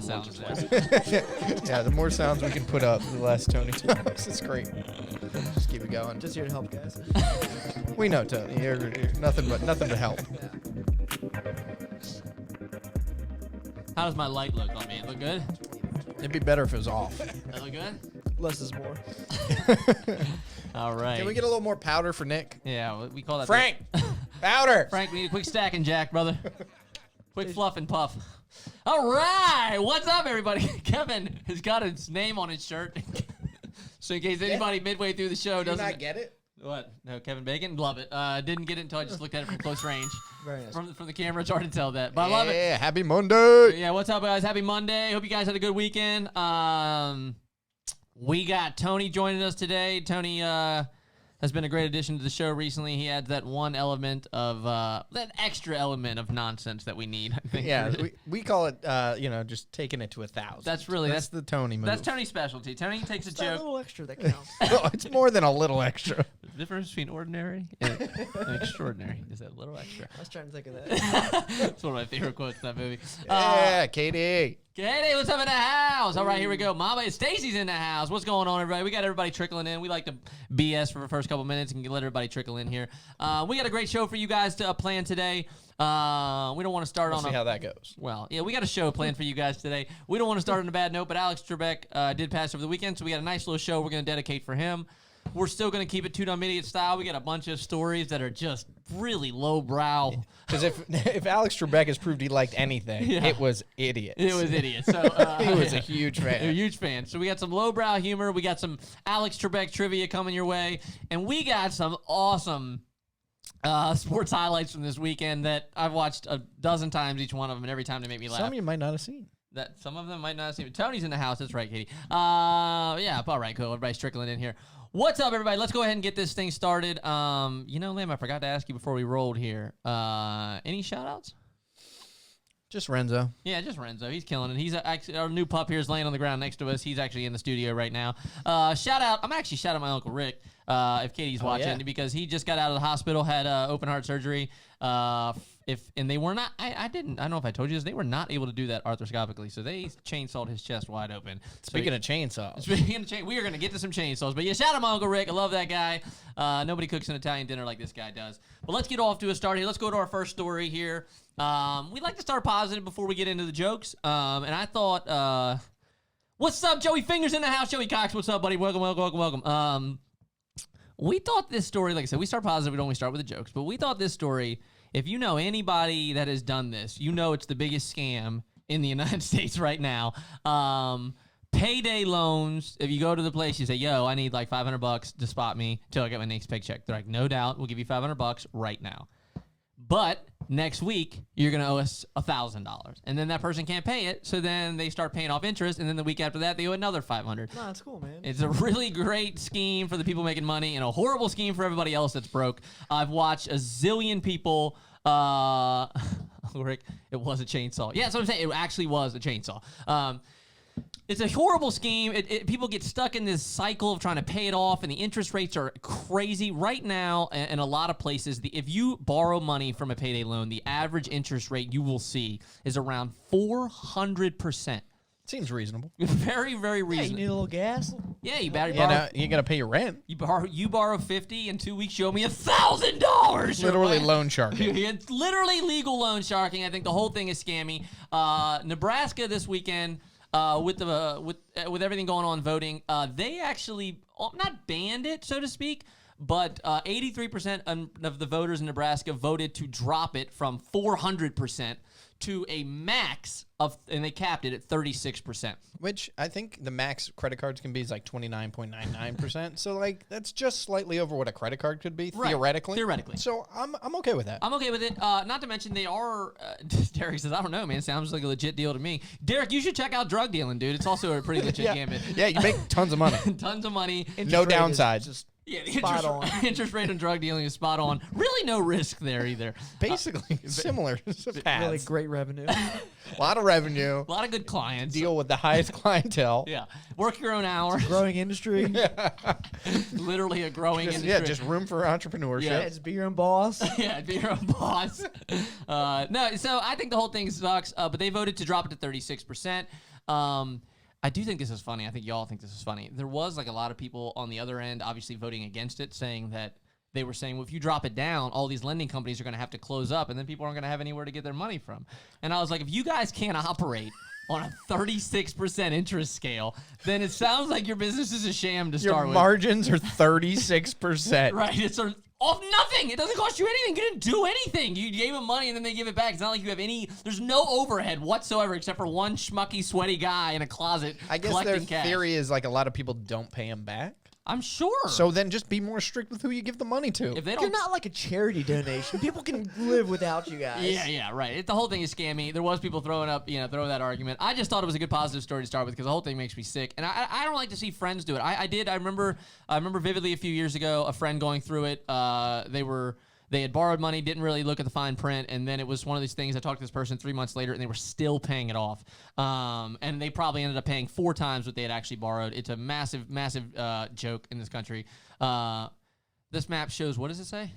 of sounds there. Yeah, the more sounds we can put up, the less Tony talks. It's great. Just keep it going. Just here to help, guys. We know, Tony. You're nothing to help. Yeah. How does my light look on me? Look good? It'd be better if it was off. That look good? Less is more. All right. Can we get a little more powder for Nick? Yeah, we call that Frank! Powder! Frank, we need a quick stack and jack, brother. Quick fluff and puff. All right, what's up, everybody? Kevin has got his name on his shirt, so in case anybody midway through the show doesn't get it? What? No, Kevin Bacon, love it. Didn't get it until I just looked at it from close range. Very nice. From the camera, it's hard to tell that, but I love it. Yeah, happy Monday! Yeah, what's up, guys? Happy Monday. Hope you guys had a good weekend. We got Tony joining us today. Tony has been a great addition to the show recently. He adds that one element of that extra element of nonsense that we need. I think. Yeah, we call it, just taking it to 1,000. That's the Tony move. That's Tony's specialty. Tony takes a Just that joke. little extra that counts. Well, it's more than a little extra. The difference between ordinary and extraordinary is that little extra. I was trying to think of that. That's one of my favorite quotes in that movie. Yeah, Katie. Katie, what's up in the house? All right, here we go. Mama and Stacy's in the house. What's going on, everybody? We got everybody trickling in. We like to BS for the first couple minutes and let everybody trickle in here. We got a great show for you guys to plan today. We don't want to start We'll see how that goes. Well, yeah, we got a show planned for you guys today. We don't want to start on a bad note, but Alex Trebek did pass over the weekend, so we got a nice little show we're going to dedicate for him. We're still going to keep it Two Dumb Idiots style. We got a bunch of stories that are just really lowbrow. Because if Alex Trebek has proved he liked anything, Yeah. it was idiots. It was idiots. So He was a huge fan. A huge fan. So we got some lowbrow humor. We got some Alex Trebek trivia coming your way. And we got some awesome sports highlights from this weekend that I've watched a dozen times, each one of them, and every time they make me laugh. Some you might not have seen. That some of them might not have seen. Tony's in the house. That's right, Katie. Yeah, all right, cool. Everybody's trickling in here. What's up, everybody? Let's go ahead and get this thing started. Liam, I forgot to ask you before we rolled here. Any shout-outs? Just Renzo. Yeah, just Renzo. He's killing it. He's actually, our new pup here is laying on the ground next to us. He's actually in the studio right now. Shout out. I'm actually shouting out my Uncle Rick, if Katie's watching, yeah. because he just got out of the hospital, had open heart surgery. And they were not, I don't know if I told you this, they were not able to do that arthroscopically. So they chainsawed his chest wide open. Speaking of chainsaws. We are going to get to some chainsaws. But yeah, shout out my Uncle Rick. I love that guy. Nobody cooks an Italian dinner like this guy does. But let's get off to a start here. Let's go to our first story here. We like to start positive before we get into the jokes. And I thought, what's up, Joey Fingers in the house? Joey Cox, what's up, buddy? Welcome. We thought this story, like I said, we start positive. We don't always start with the jokes. But we thought this story, if you know anybody that has done this, you know it's the biggest scam in the United States right now. Payday loans. If you go to the place, you say, yo, I need like $500 to spot me till I get my next paycheck. They're like, no doubt, we'll give you $500 right now. But next week, you're going to owe us $1,000. And then that person can't pay it, so then they start paying off interest, and then the week after that, they owe another $500. No, it's cool, man. It's a really great scheme for the people making money and a horrible scheme for everybody else that's broke. I've watched a zillion people... Rick, it was a chainsaw. Yeah, that's what I'm saying. It actually was a chainsaw. It's a horrible scheme. People get stuck in this cycle of trying to pay it off, and the interest rates are crazy right now. In a lot of places, if you borrow money from a payday loan, the average interest rate you will see is around 400%. Seems reasonable. Very, very Yeah, reasonable. you need a little gas? Yeah, you better Yeah, borrow. no, you got to pay your rent. You borrow 50 in 2 weeks. You owe me $1,000. Literally loan sharking. It's literally legal loan sharking. I think the whole thing is scammy. Nebraska this weekend, with everything going on voting, they actually not banned it, so to speak, but 83% of the voters in Nebraska voted to drop it from 400% to a max of, and they capped it at 36%. Which I think the max credit cards can be is like 29.99%. So like that's just slightly over what a credit card could be, Right. theoretically. Theoretically. So I'm okay with that. I'm okay with it. Not to mention they are. Derek says, I don't know, man. Sounds like a legit deal to me. Derek, you should check out drug dealing, dude. It's also a pretty legit gambit. Yeah, you make tons of money. Tons of money. No Interest rate is downsides. Just Yeah, the spot on. interest rate on drug dealing is spot on. Really no risk there either. Basically similar paths. really great revenue. A lot of revenue. A lot of good clients. Deal with the highest clientele. Yeah. Work your own hours. Growing industry. Literally a growing industry. Yeah, just room for entrepreneurship. Yeah, it's be your own boss. Yeah, be your own boss. No, so I think the whole thing sucks, but they voted to drop it to 36%. I do think this is funny. I think y'all think this is funny. There was like a lot of people on the other end, obviously voting against it, saying that they were saying, well, if you drop it down, all these lending companies are going to have to close up, and then people aren't going to have anywhere to get their money from. And I was like, if you guys can't operate on a 36% interest scale, then it sounds like your business is a sham to Your start with. margins are 36%. Right, it's sort of off nothing. It doesn't cost you anything. You didn't do anything. You gave them money and then they give it back. It's not like you have there's no overhead whatsoever except for one schmucky, sweaty guy in a closet I guess collecting their cash. theory is like a lot of people don't pay them back. I'm sure. So then just be more strict with who you give the money to. if they You're don't, not like a charity donation. People can live without you guys. yeah, right. The whole thing is scammy. There was people throwing that argument. I just thought it was a good positive story to start with because the whole thing makes me sick, and I don't like to see friends do it. I remember vividly a few years ago a friend going through it. They had borrowed money, didn't really look at the fine print, and then it was one of these things. I talked to this person 3 months later, and they were still paying it off. And they probably ended up paying 4 times what they had actually borrowed. It's a massive, massive joke in this country. This map shows, what does it say?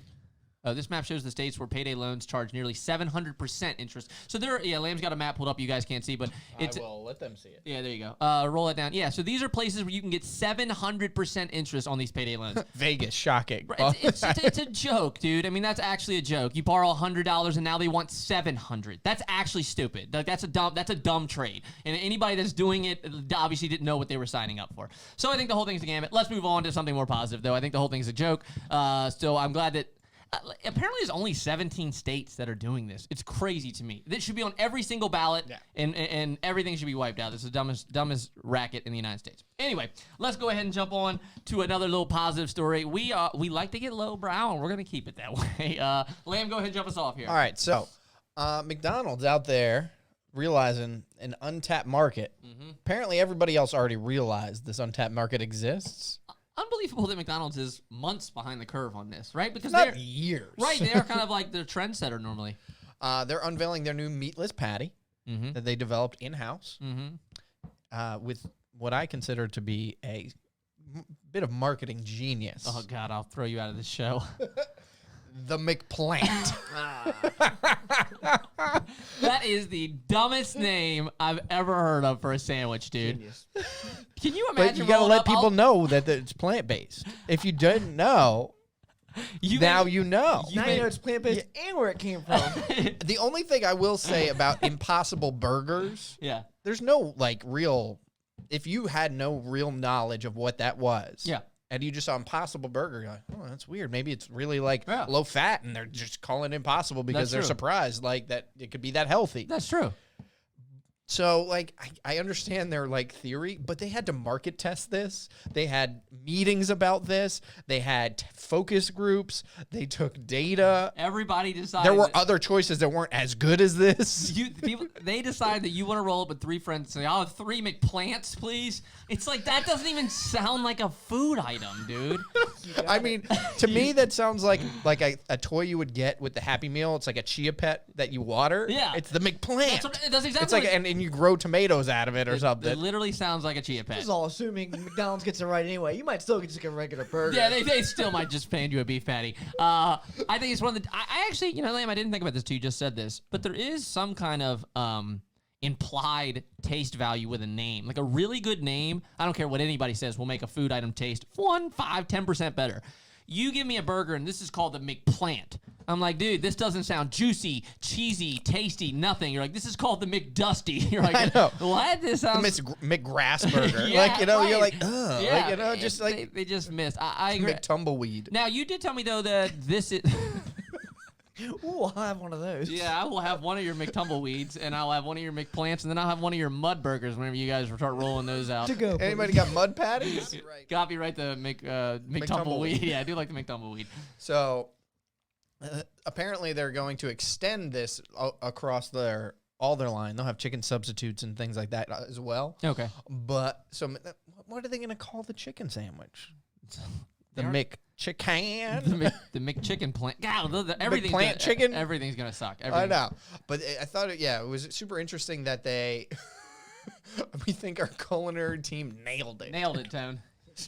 This map shows the states where payday loans charge nearly 700% interest. So Lamb's got a map pulled up you guys can't see, but it's... I will let them see it. Yeah, there you go. Roll it down. Yeah, so these are places where you can get 700% interest on these payday loans. Vegas, shocking. It's a joke, dude. I mean, that's actually a joke. You borrow $100 and now they want $700. That's actually stupid. Like, that's a dumb trade. And anybody that's doing it obviously didn't know what they were signing up for. So I think the whole thing's a gambit. Let's move on to something more positive, though. I think the whole thing's a joke. So I'm glad that apparently there's only 17 states that are doing this. It's crazy to me. This should be on every single ballot, and everything should be wiped out. This is the dumbest racket in the United States. Anyway, let's go ahead and jump on to another little positive story. We like to get lowbrow, and we're going to keep it that way. Lamb, go ahead and jump us off here. All right, so McDonald's out there realizing an untapped market. Mm-hmm. Apparently everybody else already realized this untapped market exists. Unbelievable that McDonald's is months behind the curve on this, right? Because Not years. Right, they are kind of like the trendsetter normally. They're unveiling their new meatless patty that they developed in-house with what I consider to be a bit of marketing genius. Oh, God, I'll throw you out of this show. The McPlant. That is the dumbest name I've ever heard of for a sandwich, dude. Genius. Can you imagine? But you gotta let people know that it's plant-based. If you didn't know, now you know. Now you know it's plant-based and where it came from. The only thing I will say about Impossible Burgers, there's no real. If you had no real knowledge of what that was, and you just saw Impossible Burger, you're like, oh, that's weird. Maybe it's really low fat, and they're just calling it impossible because they're surprised that it could be that healthy. That's true. So, I understand their, theory, but they had to market test this. They had meetings about this. They had focus groups. They took data. Everybody decided. There were other choices that weren't as good as this. They decided that you want to roll up with 3 friends and say, I'll have 3 McPlants, please. It's like, that doesn't even sound like a food item, dude. I mean, to me, that sounds like a toy you would get with the Happy Meal. It's like a Chia Pet that you water. Yeah. It's the McPlant. That's exactly it's like, and you grow tomatoes out of it or something. It literally sounds like a Chia Pet. This is all assuming McDonald's gets it right anyway. You might still get just a regular burger. Yeah, they still might just hand you a beef patty. I think it's one of the... I actually, Liam, I didn't think about this till you just said this, but there is some kind of implied taste value with a name. Like a really good name, I don't care what anybody says, will make a food item taste 1, 5, 10% better. You give me a burger and this is called the McPlant. I'm like, dude, this doesn't sound juicy, cheesy, tasty, nothing. You're like, this is called the McDusty. You're like, I know. What? This sounds... McGrass burger. Yeah, you're like, right. ugh. Yeah, they just missed. I agree. McTumbleweed. Now, you did tell me, though, that this is... Ooh, I'll have one of those. Yeah, I will have one of your McTumbleweeds, and I'll have one of your McPlants, and then I'll have one of your mud burgers whenever you guys start rolling those out. To go. Anybody got mud patties? Right. Copyright the McTumbleweed. Yeah, I do like the McTumbleweed. So, apparently they're going to extend this across all their line. They'll have chicken substitutes and things like that as well. Okay. But, so what are they going to call the chicken sandwich? The McChicken. The McChicken plant. God, everything's gonna suck. I know, but I thought it was super interesting that we think our culinary team nailed it. Nailed it, Tone.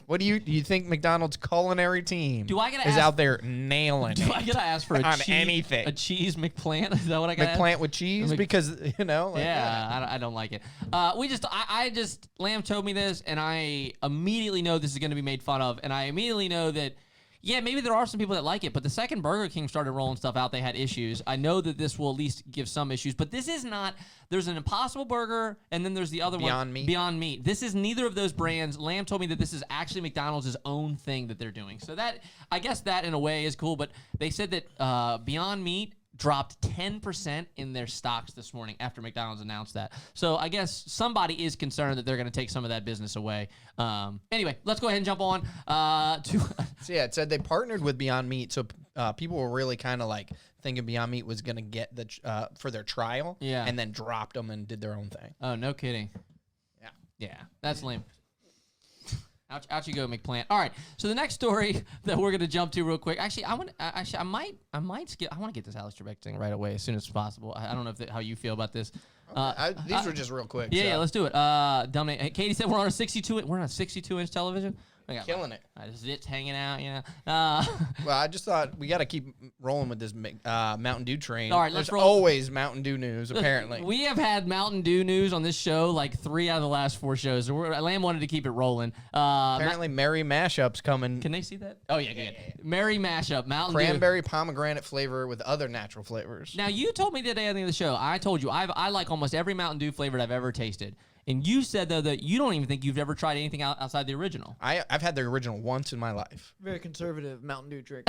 What do you think McDonald's culinary team is out there nailing Do I gotta ask for anything? A cheese McPlant? Is that what I got? McPlant with cheese? Because, I don't like it. Lamb told me this, and I immediately know this is going to be made fun of, and I immediately know that, yeah, maybe there are some people that like it, but the second Burger King started rolling stuff out, they had issues. I know that this will at least give some issues, but this is not. There's an Impossible Burger, and then there's the other one, Beyond Meat. This is neither of those brands. Lamb told me that this is actually McDonald's own thing that they're doing. So that, I guess that in a way is cool, but they said that Beyond Meat dropped 10% in their stocks this morning after McDonald's announced that. So I guess somebody is concerned that they're going to take some of that business away. Anyway, let's go ahead and jump on to... So yeah, it said they partnered with Beyond Meat, so people were really kind of like thinking Beyond Meat was going to get the for their trial, and then dropped them and did their own thing. Oh, no kidding. Yeah, that's lame. Out you go, McPlant. All right, so the next story that we're gonna jump to real quick. Actually, I might skip. I want to get this Alex Trebek thing right away as soon as possible. I don't know how you feel about this. These were just real quick. Yeah, let's do it. Katie said we're on a 62-inch television. Killing it. Zits hanging out, Well, I just thought we got to keep rolling with this Mountain Dew train. All right, There's always Mountain Dew news, apparently. We have had Mountain Dew news on this show like 3 out of the last 4 shows. So Lamb wanted to keep it rolling. Apparently, Merry Mashup's coming. Can they see that? Oh, yeah, good. Merry Mashup, Mountain Cranberry pomegranate flavor with other natural flavors. Now, you told me the day at the end of the show, I told you, I like almost every Mountain Dew flavor I've ever tasted. And you said, though, that you don't even think you've ever tried anything outside the original. I've had the original once in my life. Very conservative Mountain Dew drink.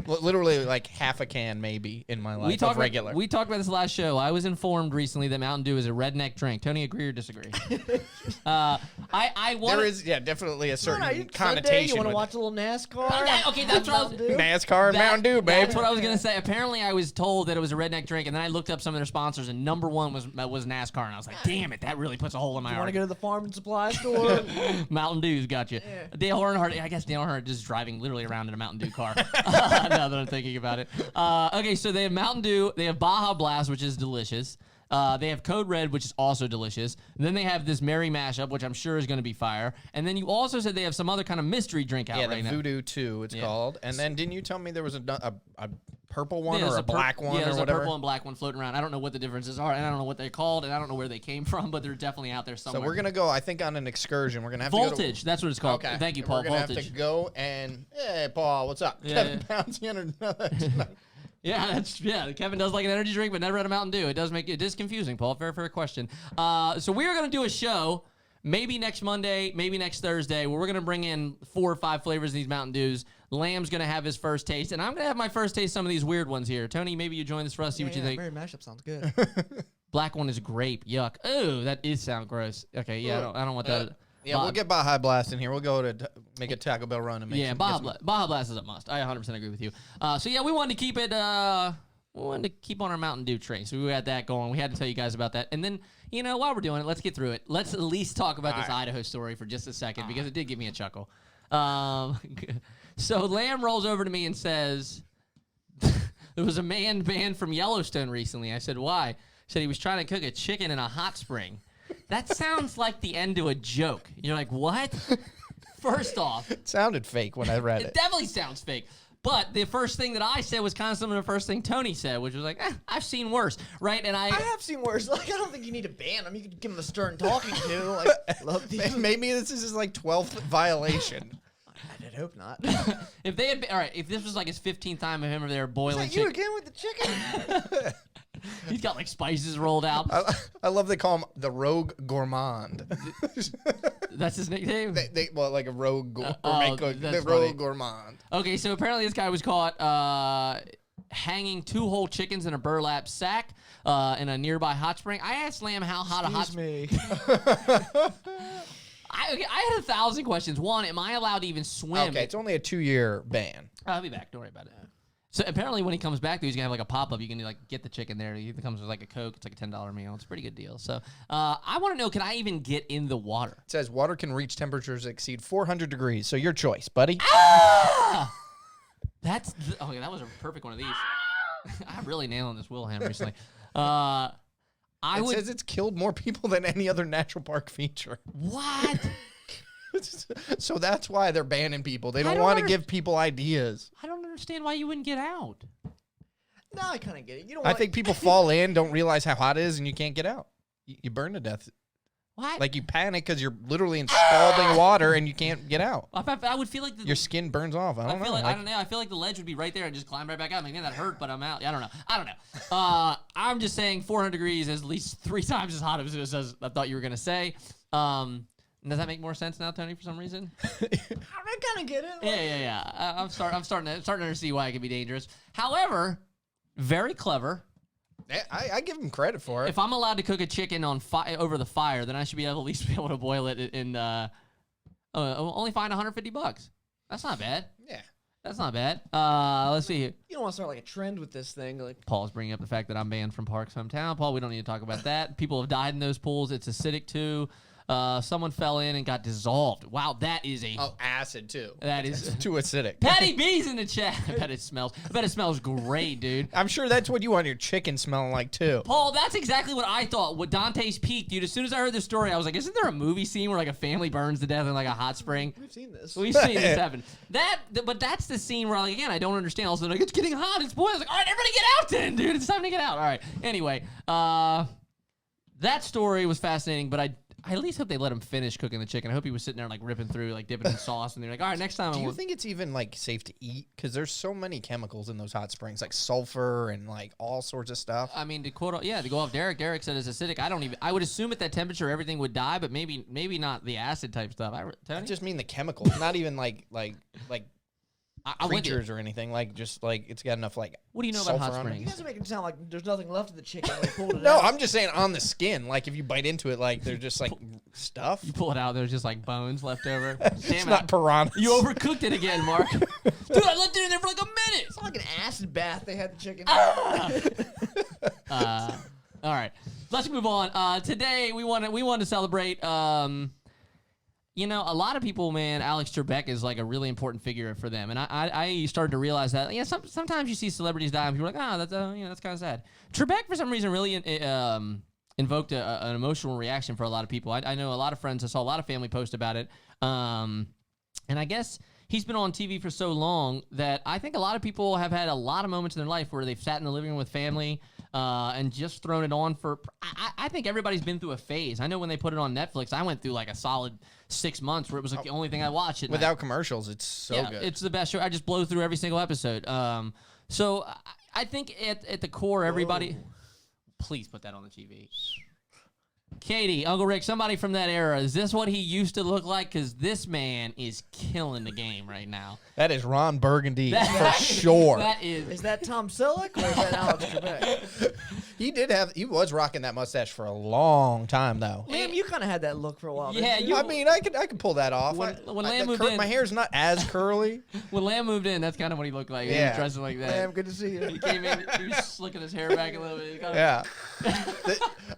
Literally like half a can maybe in my life we talked about this last show. I was informed recently that Mountain Dew is a redneck drink. Tony, agree or disagree? There is, definitely a certain connotation. Sunday, you want to watch a little NASCAR? Okay, that's what I was... NASCAR and Mountain Dew, babe. That's what I was going to say. Apparently, I was told that it was a redneck drink, and then I looked up some of their sponsors, and number one was NASCAR, and I was like, damn it, that really puts a hole in my heart. You want to go to the farm and supply store? Mountain Dew's got you. Yeah. Dale Earnhardt, I guess Dale Earnhardt is driving literally around in a Mountain Dew car. Now that I'm thinking about it. Okay, so they have Mountain Dew. They have Baja Blast, which is delicious. They have Code Red, which is also delicious. And then they have this Merry Mashup, which I'm sure is going to be fire. And then you also said they have some other kind of mystery drink out right now. Yeah, the Voodoo 2, it's called. And then didn't you tell me there was a purple one or a black one or whatever? Yeah, there's a purple and black one floating around. I don't know what the differences are, and I don't know what they're called, and I don't know where they came from, but they're definitely out there somewhere. So we're going to go, I think, on an excursion. We're going to have Voltage, that's what it's called. Okay. Thank you, Paul. We're going to have to go and, hey, Paul, what's up? Yeah, Kevin Pounds, Kevin does like an energy drink, but never had a Mountain Dew. It is confusing, Paul. Fair question. So we are going to do a show, maybe next Monday, maybe next Thursday, where we're going to bring in 4 or 5 flavors of these Mountain Dews. Lamb's going to have his first taste, and I'm going to have my first taste of some of these weird ones here. Tony, maybe you join us for us, see what you think. Merry Mashup sounds good. Black one is grape. Yuck. Oh, that is sound gross. Okay, yeah, I don't want that. Yeah, we'll get Baja Blast in here. We'll go to make a Taco Bell run and make Baja Blast is a must. I 100% agree with you. So yeah, we wanted to keep it. We wanted to keep on our Mountain Dew train, so we had that going. We had to tell you guys about that, and then while we're doing it, let's get through it. Let's at least talk about this Idaho story for just a second because it did give me a chuckle. So Lamb rolls over to me and says, "There was a man banned from Yellowstone recently." I said, "Why?" He said he was trying to cook a chicken in a hot spring. That sounds like the end to a joke. You're like, what? First off. It sounded fake when I read it. It definitely sounds fake. But the first thing that I said was kind of similar to the first thing Tony said, which was like, I've seen worse, right? And I have seen worse. Like, I don't think you need to ban him. You could give him a stern talking to. Like, love these. Maybe this is his 12th violation. I did hope not. If they had been, all right, if this was like his 15th time of him or they were boiling chicken. You again with the chicken? He's got like spices rolled out. I love they call him the Rogue Gourmand. That's his nickname? Like a rogue gourmet cook. The Rogue Gourmand. Okay, so apparently this guy was caught hanging 2 whole chickens in a burlap sack in a nearby hot spring. I asked Lamb how hot a hot spring. I had 1,000 questions. One, am I allowed to even swim? Okay, it's only a 2-year ban. I'll be back. Don't worry about it. So apparently when he comes back, he's going to have like a pop-up. You can get the chicken there. It comes with like a Coke. It's like a $10 meal. It's a pretty good deal. So I want to know, can I even get in the water? It says water can reach temperatures that exceed 400 degrees. So your choice, buddy. Ah! That was a perfect one of these. I'm really nailing this Wilhelm recently. It says it's killed more people than any other natural park feature. What? So that's why they're banning people. They don't want to give people ideas. I don't understand why you wouldn't get out. No, I kind of get it. You don't. I think people fall in, don't realize how hot it is, and you can't get out. You burn to death. What? Like you panic because you're literally in scalding water and you can't get out. I would feel like your skin burns off. I don't know. I don't know. I feel like the ledge would be right there and just climb right back out. Like, man, that hurt, but I'm out. I don't know. I'm just saying 400 degrees is at least 3 times as hot as I thought you were gonna say. Does that make more sense now, Tony? For some reason, I kind of get it. Yeah. I'm starting to see why it can be dangerous. However, very clever. I give him credit for it. If I'm allowed to cook a chicken on over the fire, then I should be able, at least be able to boil it in only find $150. That's not bad. Yeah. That's not bad. Let's see here. You don't want to start like a trend with this thing. Like Paul's bringing up the fact that I'm banned from Park's hometown. Paul, we don't need to talk about that. People have died in those pools. It's acidic too. Someone fell in and got dissolved. Wow, that is acid too. That is too acidic. Patty B's in the chat. I bet it smells great, dude. I'm sure that's what you want your chicken smelling like too. Paul, that's exactly what I thought. What Dante's Peak, dude. As soon as I heard this story, I was like, isn't there a movie scene where like a family burns to death in like a hot spring? We've seen this. We've seen this happen. But that's the scene where like again I don't understand. Also, like it's getting hot. It's boiling. Like, all right, everybody get out then, dude. It's time to get out. All right. Anyway, that story was fascinating, but I at least hope they let him finish cooking the chicken. I hope he was sitting there like ripping through, like dipping in sauce, and they're like, "All right, next time." Do you think it's even like safe to eat? Because there's so many chemicals in those hot springs, like sulfur and like all sorts of stuff. I mean, to go off Derek. Derek said it's acidic. I would assume at that temperature everything would die, but maybe not the acid type stuff. I just mean the chemicals, not even like creatures or anything. Like just like it's got enough like. What do you know about hot springs? You guys are making it sound like there's nothing left of the chicken when they pulled it No, out. I'm just saying on the skin. Like if you bite into it, like there's just like stuff. You pull it out, there's just like bones left over. It's not piranhas. You overcooked it again, Mark. Dude, I left it in there for like a minute. It's like an acid bath they had the chicken. All right, let's move on. Today we want to celebrate. You know, a lot of people, man, Alex Trebek is like a really important figure for them, and I started to realize that. Yeah, sometimes you see celebrities die, and people are like, that's kind of sad. Trebek, for some reason, really invoked an emotional reaction for a lot of people. I know a lot of friends. I saw a lot of family post about it, and I guess he's been on TV for so long that I think a lot of people have had a lot of moments in their life where they've sat in the living room with family and just thrown it on for. I think everybody's been through a phase. I know when they put it on Netflix, I went through like a solid 6 months where it was like the only thing I watched. Without commercials, it's so good. It's the best show. I just blow through every single episode. So I think at the core, everybody. Whoa. Please put that on the TV. Katie, Uncle Rick, somebody from that era. Is this what he used to look like? Because this man is killing the game right now. That is Ron Burgundy for sure. Is that Tom Selleck or is that Alex Trebek? He was rocking that mustache for a long time though. Liam, you kind of had that look for a while. Yeah, I mean, I could pull that off. When Lamb moved in, my hair's not as curly. When Lamb moved in, that's kind of what he looked like. Yeah. He was dressing like that. Lamb, good to see you. He came in, he was slicking his hair back a little bit. Yeah.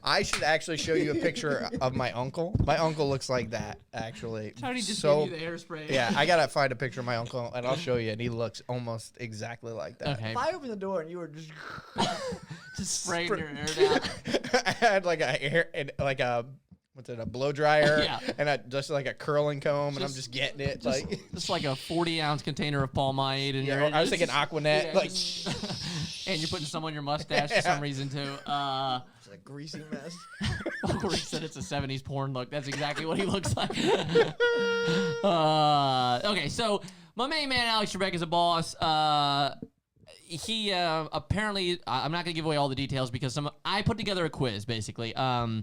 I should actually show you a picture of my uncle. My uncle looks like that, actually. Tony just gave you the hairspray. Yeah, I gotta find a picture of my uncle, and I'll show you, and he looks almost exactly like that. Okay. If I opened the door and you were just spraying your hair down. I had like a blow dryer, yeah. And just like a curling comb, and I'm just getting it just like a 40-ounce contaunce of pomade, and I was thinking Aquanet, and you're putting some on your mustache for some reason too. It's a greasy mess. Uncle Rick said it's a 70s porn look. That's exactly what he looks like. Okay, so my main man Alex Trebek is a boss. He apparently, I'm not gonna give away all the details because I put together a quiz basically. I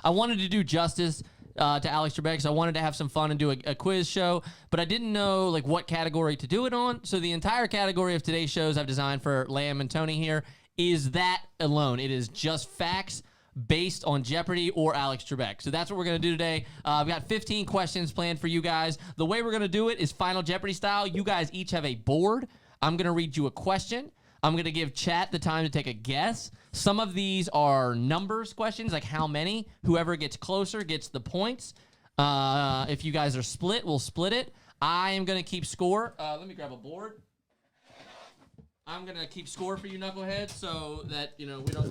wanted to do justice to Alex Trebek, so I wanted to have some fun and do a quiz show, but I didn't know like what category to do it on. So the entire category of today's shows I've designed for Lamb and Tony here is that alone. It is just facts based on Jeopardy or Alex Trebek. So that's what we're going to do today. I've got 15 questions planned for you guys. The way we're going to do it is Final Jeopardy style. You guys each have a board. I'm going to read you a question. I'm going to give chat the time to take a guess. Some of these are numbers questions, like how many. Whoever gets closer gets the points. If you guys are split, we'll split it. I am going to keep score. Let me grab a board. I'm going to keep score for you knuckleheads so that,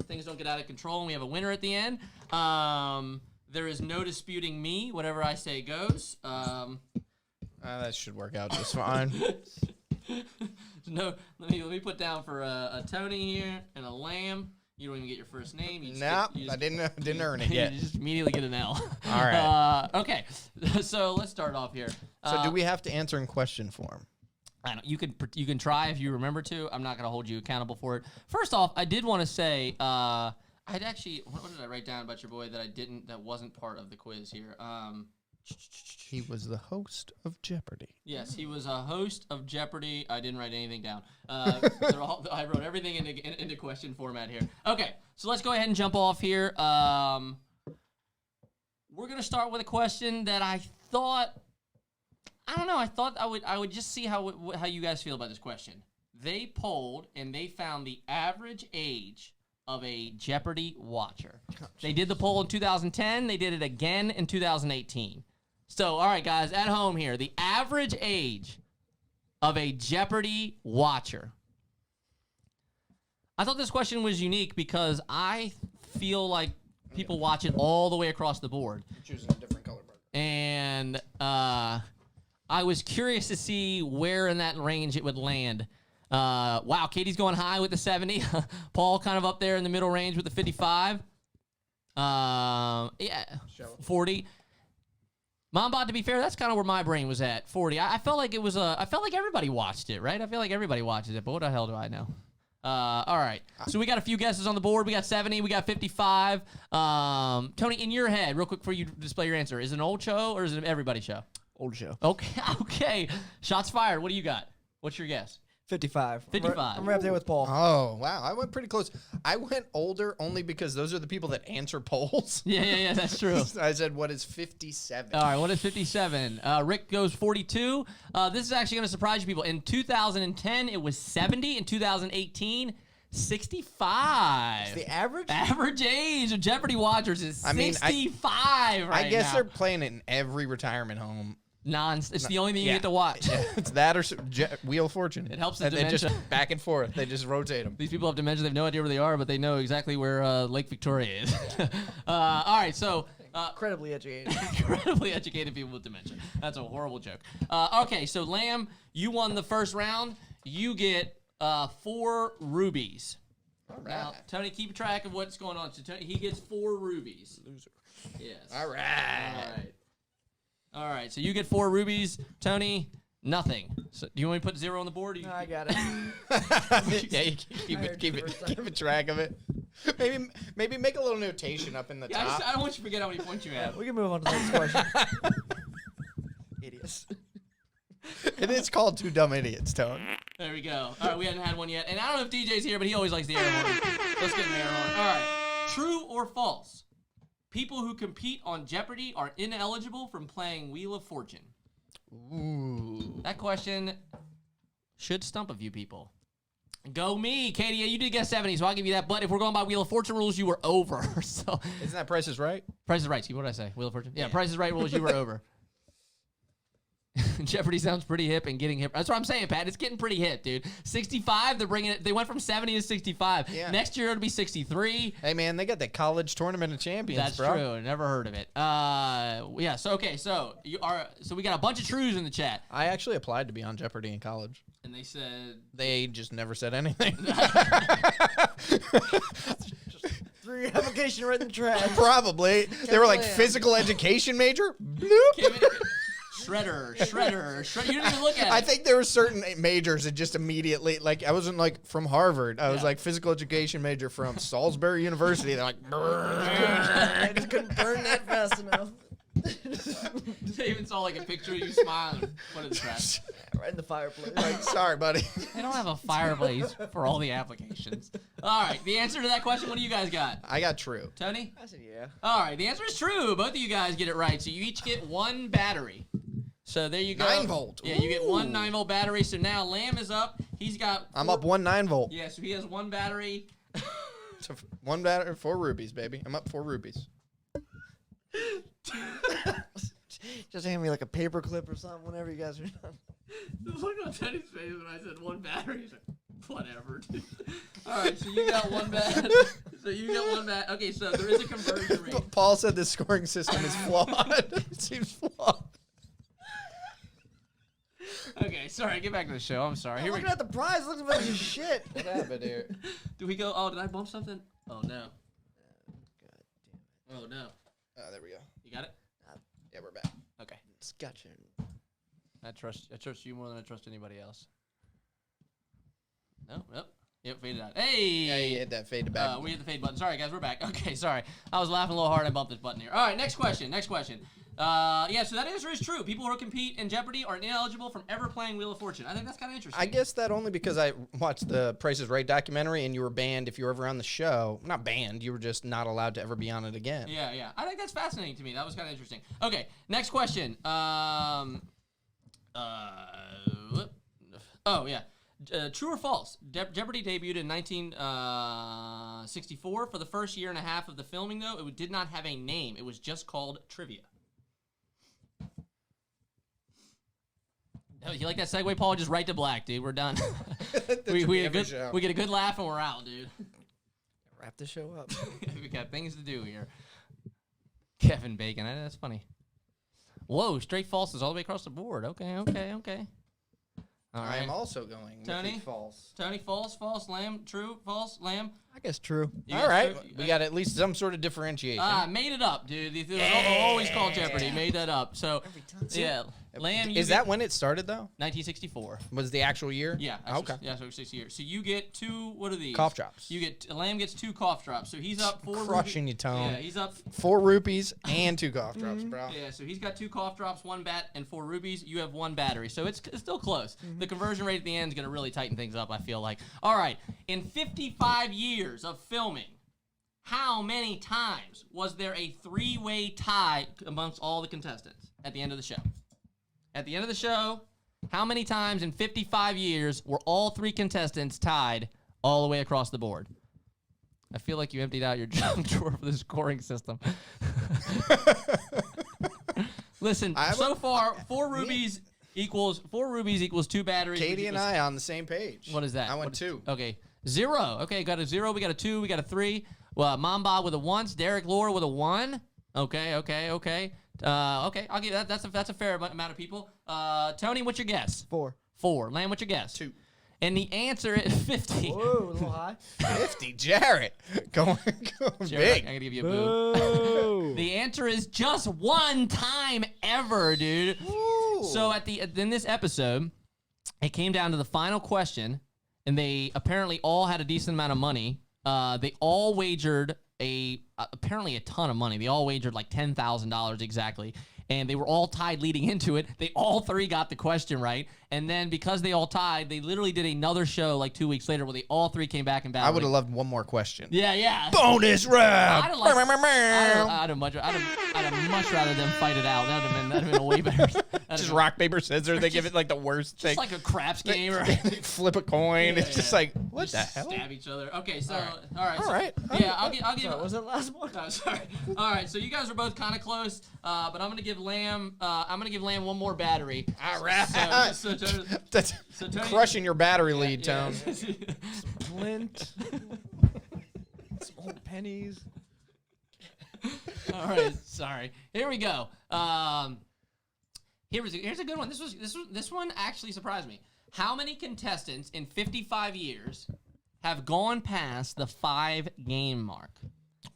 things don't get out of control and we have a winner at the end. There is no disputing me. Whatever I say goes. That should work out just fine. No, let me put down for a Tony here and a Lamb. You don't even get your first name. I didn't earn it yet. You just immediately get an L. All right. Okay, so let's start off here. So do we have to answer in question form? I don't. You can try if you remember to. I'm not going to hold you accountable for it. First off, I did want to say I'd actually. What did I write down about your boy that wasn't part of the quiz here? He was the host of Jeopardy. Yes, he was a host of Jeopardy. I didn't write anything down. I wrote everything into question format here. Okay, so let's go ahead and jump off here. We're gonna start with a question that I thought I would just see how you guys feel about this question. They polled and they found the average age of a Jeopardy watcher. They did the poll in 2010. They did it again in 2018. So, all right, guys, at home here, the average age of a Jeopardy watcher. I thought this question was unique because I feel like people watch it all the way across the board. You're choosing a different color burger. And I was curious to see where in that range it would land. Wow, Katie's going high with the 70. Paul kind of up there in the middle range with the 55. 40. Mambot, to be fair, that's kind of where my brain was at. 40. I felt like I felt like everybody watched it, right? I feel like everybody watches it, but what the hell do I know? All right. So we got a few guesses on the board. We got 70. We got 55. Tony, in your head, real quick before you display your answer, is it an old show or is it an everybody show? Old show. Okay. Shots fired. What do you got? What's your guess? 55. 55. I'm right up there with Paul. Oh, wow. I went pretty close. I went older only because those are the people that answer polls. Yeah, that's true. I said, what is 57? All right, what is 57? Rick goes 42. This is actually going to surprise you people. In 2010, it was 70. In 2018, 65. It's the average? Average age of Jeopardy watchers is 65 right I guess now. they're playing it in every retirement home. It's the only thing you get to watch. Yeah, it's that or Wheel of Fortune. It helps the and dementia. They just back and forth. They just rotate them. These people have dementia. They have no idea where they are, but they know exactly where Lake Victoria is. All right, so... incredibly educated. Incredibly educated people with dementia. That's a horrible joke. Okay, so Lamb, you won the first round. You get 4 rubies. All right. Now, Tony, keep track of what's going on. So Tony, he gets 4 rubies. Loser. Yes. All right. All right, so you get 4 rubies. Tony, nothing. So do you want me to put 0 on the board? No, I got it. Yeah, you keep it track of it. Maybe make a little notation up in the top. I don't want you to forget how many points you have. We can move on to the next question. Idiots. And it's called Two Dumb Idiots, Tone. There we go. All right, we haven't had one yet. And I don't know if DJ's here, but he always likes the air horn. Let's get an air horn. All right. True or false? People who compete on Jeopardy are ineligible from playing Wheel of Fortune. Ooh. That question should stump a few people. Go me, Katie. You did guess 70, so I'll give you that. But if we're going by Wheel of Fortune rules, you were over. So Isn't that Price is Right? Price is Right. See, what did I say? Wheel of Fortune? Yeah, Price is Right rules, you were over. Jeopardy sounds pretty hip and getting hip. That's what I'm saying, Pat. It's getting pretty hip, dude. 65, they're bringing it. They went from 70 to 65. Yeah. Next year it'll be 63. Hey, man, they got the College Tournament of Champions, That's bro. true. Never heard of it. Yeah. So okay. So we got a bunch of trues in the chat. I actually applied to be on Jeopardy in college. And they said they just never said anything. Threw your application right in the trash. Probably. They were like physical education major. Bloop. Shredder. You didn't even look at it. I think there were certain majors that just immediately, like, I wasn't like from Harvard. I was like physical education major from Salisbury University. They're like, I just couldn't burn that fast enough. They even saw like a picture of you smiling. What is that? Right in the fireplace. Like, sorry, buddy. They don't have a fireplace for all the applications. All right, the answer to that question, what do you guys got? I got true. Tony? I said yeah. All right, the answer is true. Both of you guys get it right. So you each get 1 battery. So there you go. 9 volt. Yeah, you get 1 9-volt battery. So now Lamb is up. He's got. I'm up 1 9-volt. Yeah, so he has 1 battery. So 1 battery, 4 rupees, baby. I'm up 4 rupees. Just hand me like a paper clip or something whenever you guys are done. The look on Teddy's face when I said 1 battery. He's like, whatever. All right, so you got 1 battery. So you got one back. Okay, so there is a conversion rate. Paul said the scoring system is flawed. It seems flawed. Okay, sorry. Get back to the show. I'm sorry. Here looking at the prize. Looks like this shit. What happened here? Do we go? Oh, did I bump something? Oh no. Oh no. Oh, there we go. You got it? Yeah, we're back. Okay. Gotcha. I trust you more than I trust anybody else. No, nope. Yep, faded out. Hey! Yeah, you hit that fade back. We hit the fade button. Sorry, guys, we're back. Okay, sorry. I was laughing a little hard. I bumped this button here. All right, next question. Yeah, so that answer is true. People who compete in Jeopardy are ineligible from ever playing Wheel of Fortune. I think that's kind of interesting. I guess that only because I watched the Price is Right documentary and you were banned if you were ever on the show. Not banned, you were just not allowed to ever be on it again. Yeah. I think that's fascinating to me. That was kind of interesting. Okay, next question. True or false? Jeopardy debuted in 1964. For the first year and a half of the filming, though, it did not have a name. It was just called Trivia. Oh, you like that segue, Paul? Just right to black, dude. We're done. we get a good laugh and we're out, dude. Wrap the show up. We got things to do here. Kevin Bacon. That's funny. Whoa, straight falses all the way across the board. Okay. All right. I am also going Tony? with false. Tony, false, Lamb, true, false, Lamb. I guess true. All right. We got at least some sort of differentiation. Made it up, dude. Always called Jeopardy. Made that up. So, yeah. Lamb, is that when it started, though? 1964. Was the actual year? Yeah. Okay. Yeah, so 6 years. So you get two, what are these? Cough drops. Lamb gets 2 cough drops. So he's up 4 Crushing you, Tone. Yeah, he's up 4 rupees and 2 cough drops, bro. Yeah, so he's got 2 cough drops, 1 bat, and 4 rupees. You have 1 battery. So it's still close. The conversion rate at the end is going to really tighten things up, I feel like. All right. In 55 years of filming, how many times was there a 3-way tie amongst all the contestants at the end of the show? At the end of the show, how many times in 55 years were all 3 contestants tied all the way across the board? I feel like you emptied out your junk drawer for the scoring system. Listen, so far, 4 rubies equals 2 batteries. Katie and I on the same page. What is that? I went 2. Okay, 0. Okay, got a 0. We got a 2. We got a 3. Well, Mamba with a 1. Derek Laura with a 1. Okay. Okay, I'll give that's a fair amount of people. Tony, what's your guess? 4. Lamb, what's your guess? 2. And the answer is 50. Whoa, a little high. 50, Jarrett. Going Jared, big. I'm gonna give you a boo. The answer is just 1 time ever, dude. Ooh. So in this episode, it came down to the final question, and they apparently all had a decent amount of money. They all wagered apparently a ton of money. They all wagered like $10,000 exactly. And they were all tied leading into it. They all 3 got the question right. And then because they all tied, they literally did another show like 2 weeks later where they all 3 came back and battled. I would have loved one more question. Yeah. Bonus round. I'd have much rather them fight it out. That'd have been a way better. Just rock, paper, scissors. They give it like the worst thing. Just like a craps game. They flip a coin. Yeah, it's just like, what the hell? Stab each other. Okay, so, all right. Yeah, I'll give. What was that last one? No, sorry. All right, so you guys are both kind of close, but I'm gonna give Lamb. I'm gonna give Lamb 1 more battery. All right. That's Tony, crushing your battery lead, Tone. Flint. Some old pennies. All right, sorry. Here we go. Here's a good one. This one actually surprised me. How many contestants in 55 years have gone past the 5-game mark?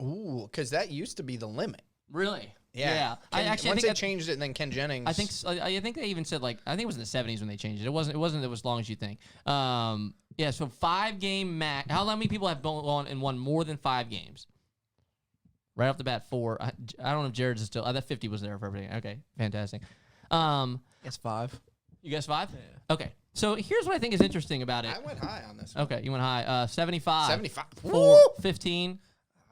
Ooh, because that used to be the limit. Really? Yeah. I think they changed it, and then Ken Jennings. I think they even said I think it was in the 70s when they changed it. It wasn't as long as you think. Yeah. So 5-game max. How many people have gone and won more than 5 games? Right off the bat, 4. I don't know if Jared's is still. That 50 was there for everything. Okay, fantastic. Guess 5. You guess 5? Yeah. Okay. So here's what I think is interesting about it. I went high on this one. Okay, you went high. 75. 75. 4. 15.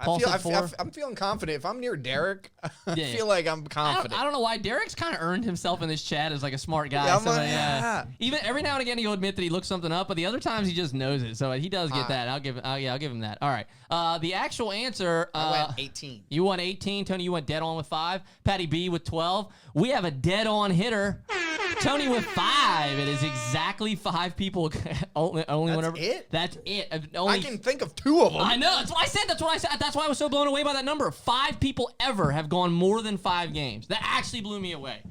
I'm feeling confident. If I'm near Derek, I feel like I'm confident. I don't know why. Derek's kind of earned himself in this chat as like a smart guy. Yeah, Even every now and again he'll admit that he looks something up, but the other times he just knows it. So he does get that. I'll give him that. All right. The actual answer. I went 18. You won 18. Tony, you went dead on with 5. Patty B with 12. We have a dead on hitter. Tony with 5. It is exactly 5 people. Only That's it? That's it. I can think of 2 of them. I know. That's what I said. That's why I was so blown away by that number. 5 people ever have gone more than 5 games. That actually blew me away.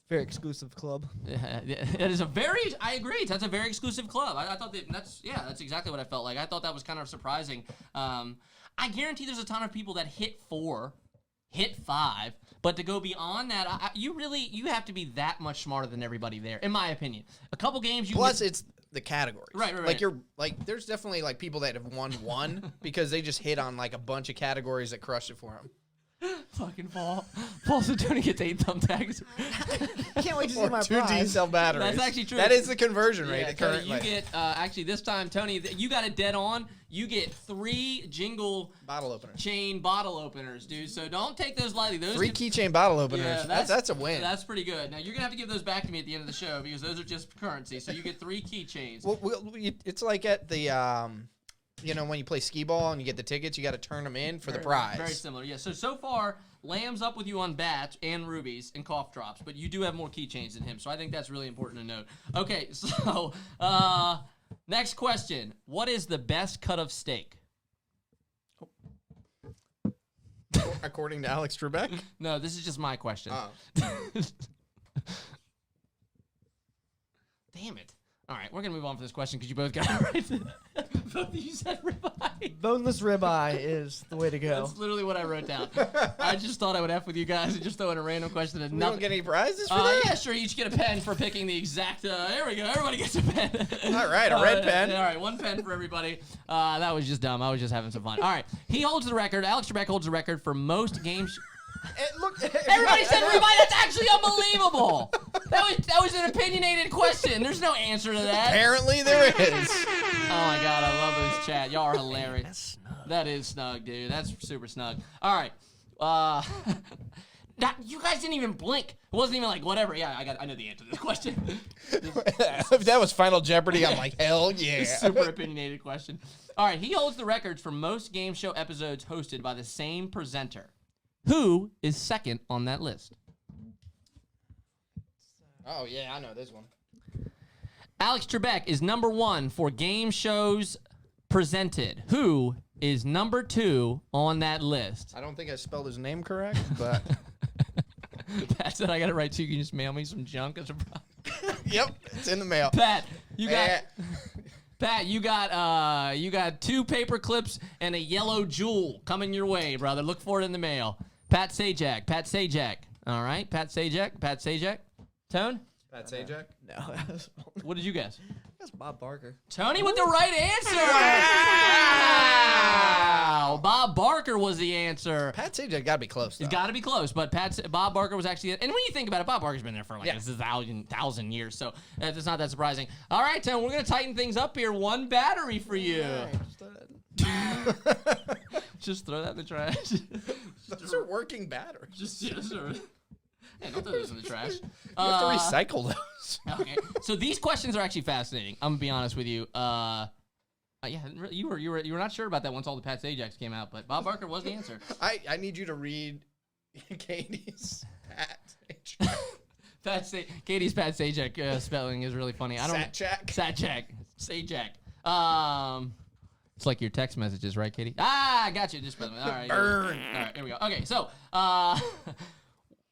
Very exclusive club. It is a very. I agree. That's a very exclusive club. I thought that's exactly what I felt like. I thought that was kind of surprising. I guarantee there's a ton of people that hit 4, hit 5, but to go beyond that, you have to be that much smarter than everybody there, in my opinion. A couple games. Plus, it's the categories. Right. There's definitely like people that have won 1 because they just hit on like a bunch of categories that crushed it for them. Fucking Paul. Paul said Tony gets 8 thumbtacks. Can't wait to see my 2 prize. D-cell batteries. That's actually true. That is the conversion rate. Yeah, Tony, you get actually this time, Tony, you got it dead on. You get 3 jingle bottle openers, chain bottle openers, dude. So don't take those lightly. Those 3 keychain bottle openers. Yeah, that's a win. That's pretty good. Now you're gonna have to give those back to me at the end of the show because those are just currency. So you get 3 keychains. Well, it's like at the when you play skee ball and you get the tickets, you got to turn them in for the prize. Very similar, yeah. So far, Lamb's up with you on bats and rubies and cough drops, but you do have more keychains than him, so I think that's really important to note. Okay, so next question: what is the best cut of steak? According to Alex Trebek? No, this is just my question. Oh. Damn it. All right, we're going to move on for this question because you both got it right. Both of you said ribeye. Boneless ribeye is the way to go. That's literally what I wrote down. I just thought I would F with you guys and just throw in a random question. And we don't get any prizes for that? Yeah, sure. You each get a pen for picking the exact. There we go. Everybody gets a pen. All right, a red pen. All right, 1 pen for everybody. That was just dumb. I was just having some fun. All right, he holds the record. Alex Trebek holds the record for most games. Look, everybody said ribeye. That's actually unbelievable. That was an opinionated question. There's no answer to that. Apparently there is. Oh my god, I love this chat. Y'all are hilarious. That's snug. That is snug, dude. That's super snug. All right. You guys didn't even blink. It wasn't even like whatever. Yeah, I know the answer to this question. If that was Final Jeopardy, I'm like, hell yeah. Super opinionated question. All right, he holds the records for most game show episodes hosted by the same presenter. Who is second on that list? Oh, yeah, I know this one. Alex Trebek is number 1 for game shows presented. Who is number 2 on that list? I don't think I spelled his name correct, but... Pat said I got it right, too. You can just mail me some junk as a problem. Yep, it's in the mail. Pat, you got... Pat, you got 2 paper clips and a yellow jewel coming your way, brother. Look for it in the mail. Pat Sajak. All right, Pat Sajak. Tone? Pat Sajak? No. What did you guess? That's Bob Barker. Tony with the right answer. Wow. Bob Barker was the answer. Pat Sajak got to be close, though. He's got to be close, but Bob Barker was actually... And when you think about it, Bob Barker's been there for like this is a thousand years, so it's not that surprising. All right, Tone, we're going to tighten things up here. 1 battery for you. Just throw that in the trash. Those are working batteries. Hey, don't throw those in the trash. You have to recycle those. Okay, so these questions are actually fascinating. I'm gonna be honest with you. Yeah, you were not sure about that once all the Pat Sajaks came out, but Bob Barker was the answer. I need you to read Katie's Pat Sajak. Katie's Pat Sajak spelling is really funny. Sajak. It's like your text messages, right, Katie? I got you. Just all right. Burn. All right, here we go. Okay, so all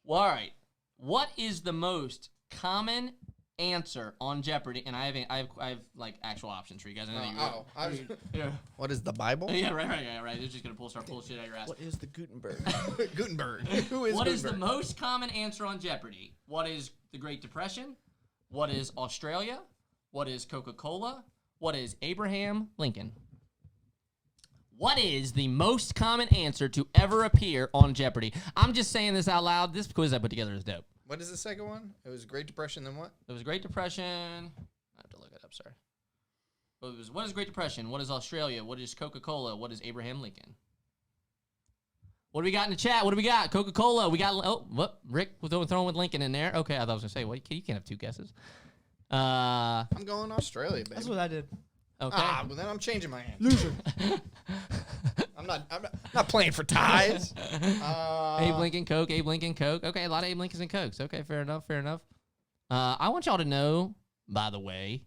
right. What is the most common answer on Jeopardy? And I have like actual options for you guys. What is the Bible? Yeah, right. It's just gonna start pull shit out of your ass. What is the Gutenberg? Gutenberg. Who is What Gutenberg? is the most common answer on Jeopardy? What is the Great Depression? What is Australia? What is Coca-Cola? What is Abraham Lincoln? What is the most common answer to ever appear on Jeopardy? I'm just saying this out loud. This quiz I put together is dope. What is the second one? It was Great Depression, then what? It was Great Depression. I have to look it up, sorry. What is Great Depression? What is Australia? What is Coca-Cola? What is Abraham Lincoln? What do we got in the chat? What do we got? Coca-Cola. We got, Rick was throwing with Lincoln in there. Okay, I thought I was going to say, well, you can't have 2 guesses. I'm going Australia, baby. That's what I did. Okay. Well, then I'm changing my answer. Loser. I'm not playing for ties. Abe Lincoln, Coke. Abe Lincoln, Coke. Okay, a lot of Abe Lincolns and Cokes. Okay, fair enough. I want y'all to know, by the way,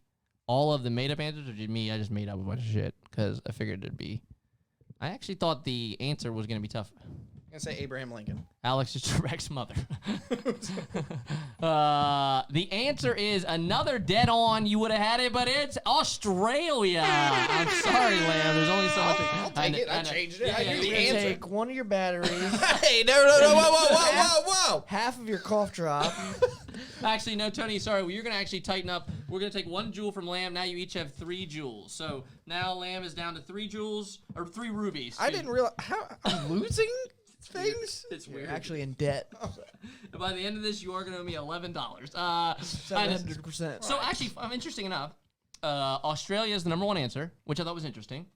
all of the made-up answers are just me. I just made up a bunch of shit because I figured it'd be. I actually thought the answer was going to be tough. I'm going to say Abraham Lincoln. Alex is Trebek's mother. The answer is another dead on. You would have had it, but it's Australia. I'm sorry, Lamb. There's only so much. I'll take it. I changed it. I knew the answer. Take one of your batteries. Hey, no. Whoa. Half of your cough drop. Actually, no, Tony, sorry. Well, you're going to actually tighten up. We're going to take 1 jewel from Lamb. Now you each have 3 jewels. So now Lamb is down to 3 jewels, or 3 rubies. I didn't realize. How I'm losing things? It's weird. You're actually in debt. By the end of this, you are going to owe me $11. 700%. So actually, interesting enough, Australia is the #1 answer, which I thought was interesting.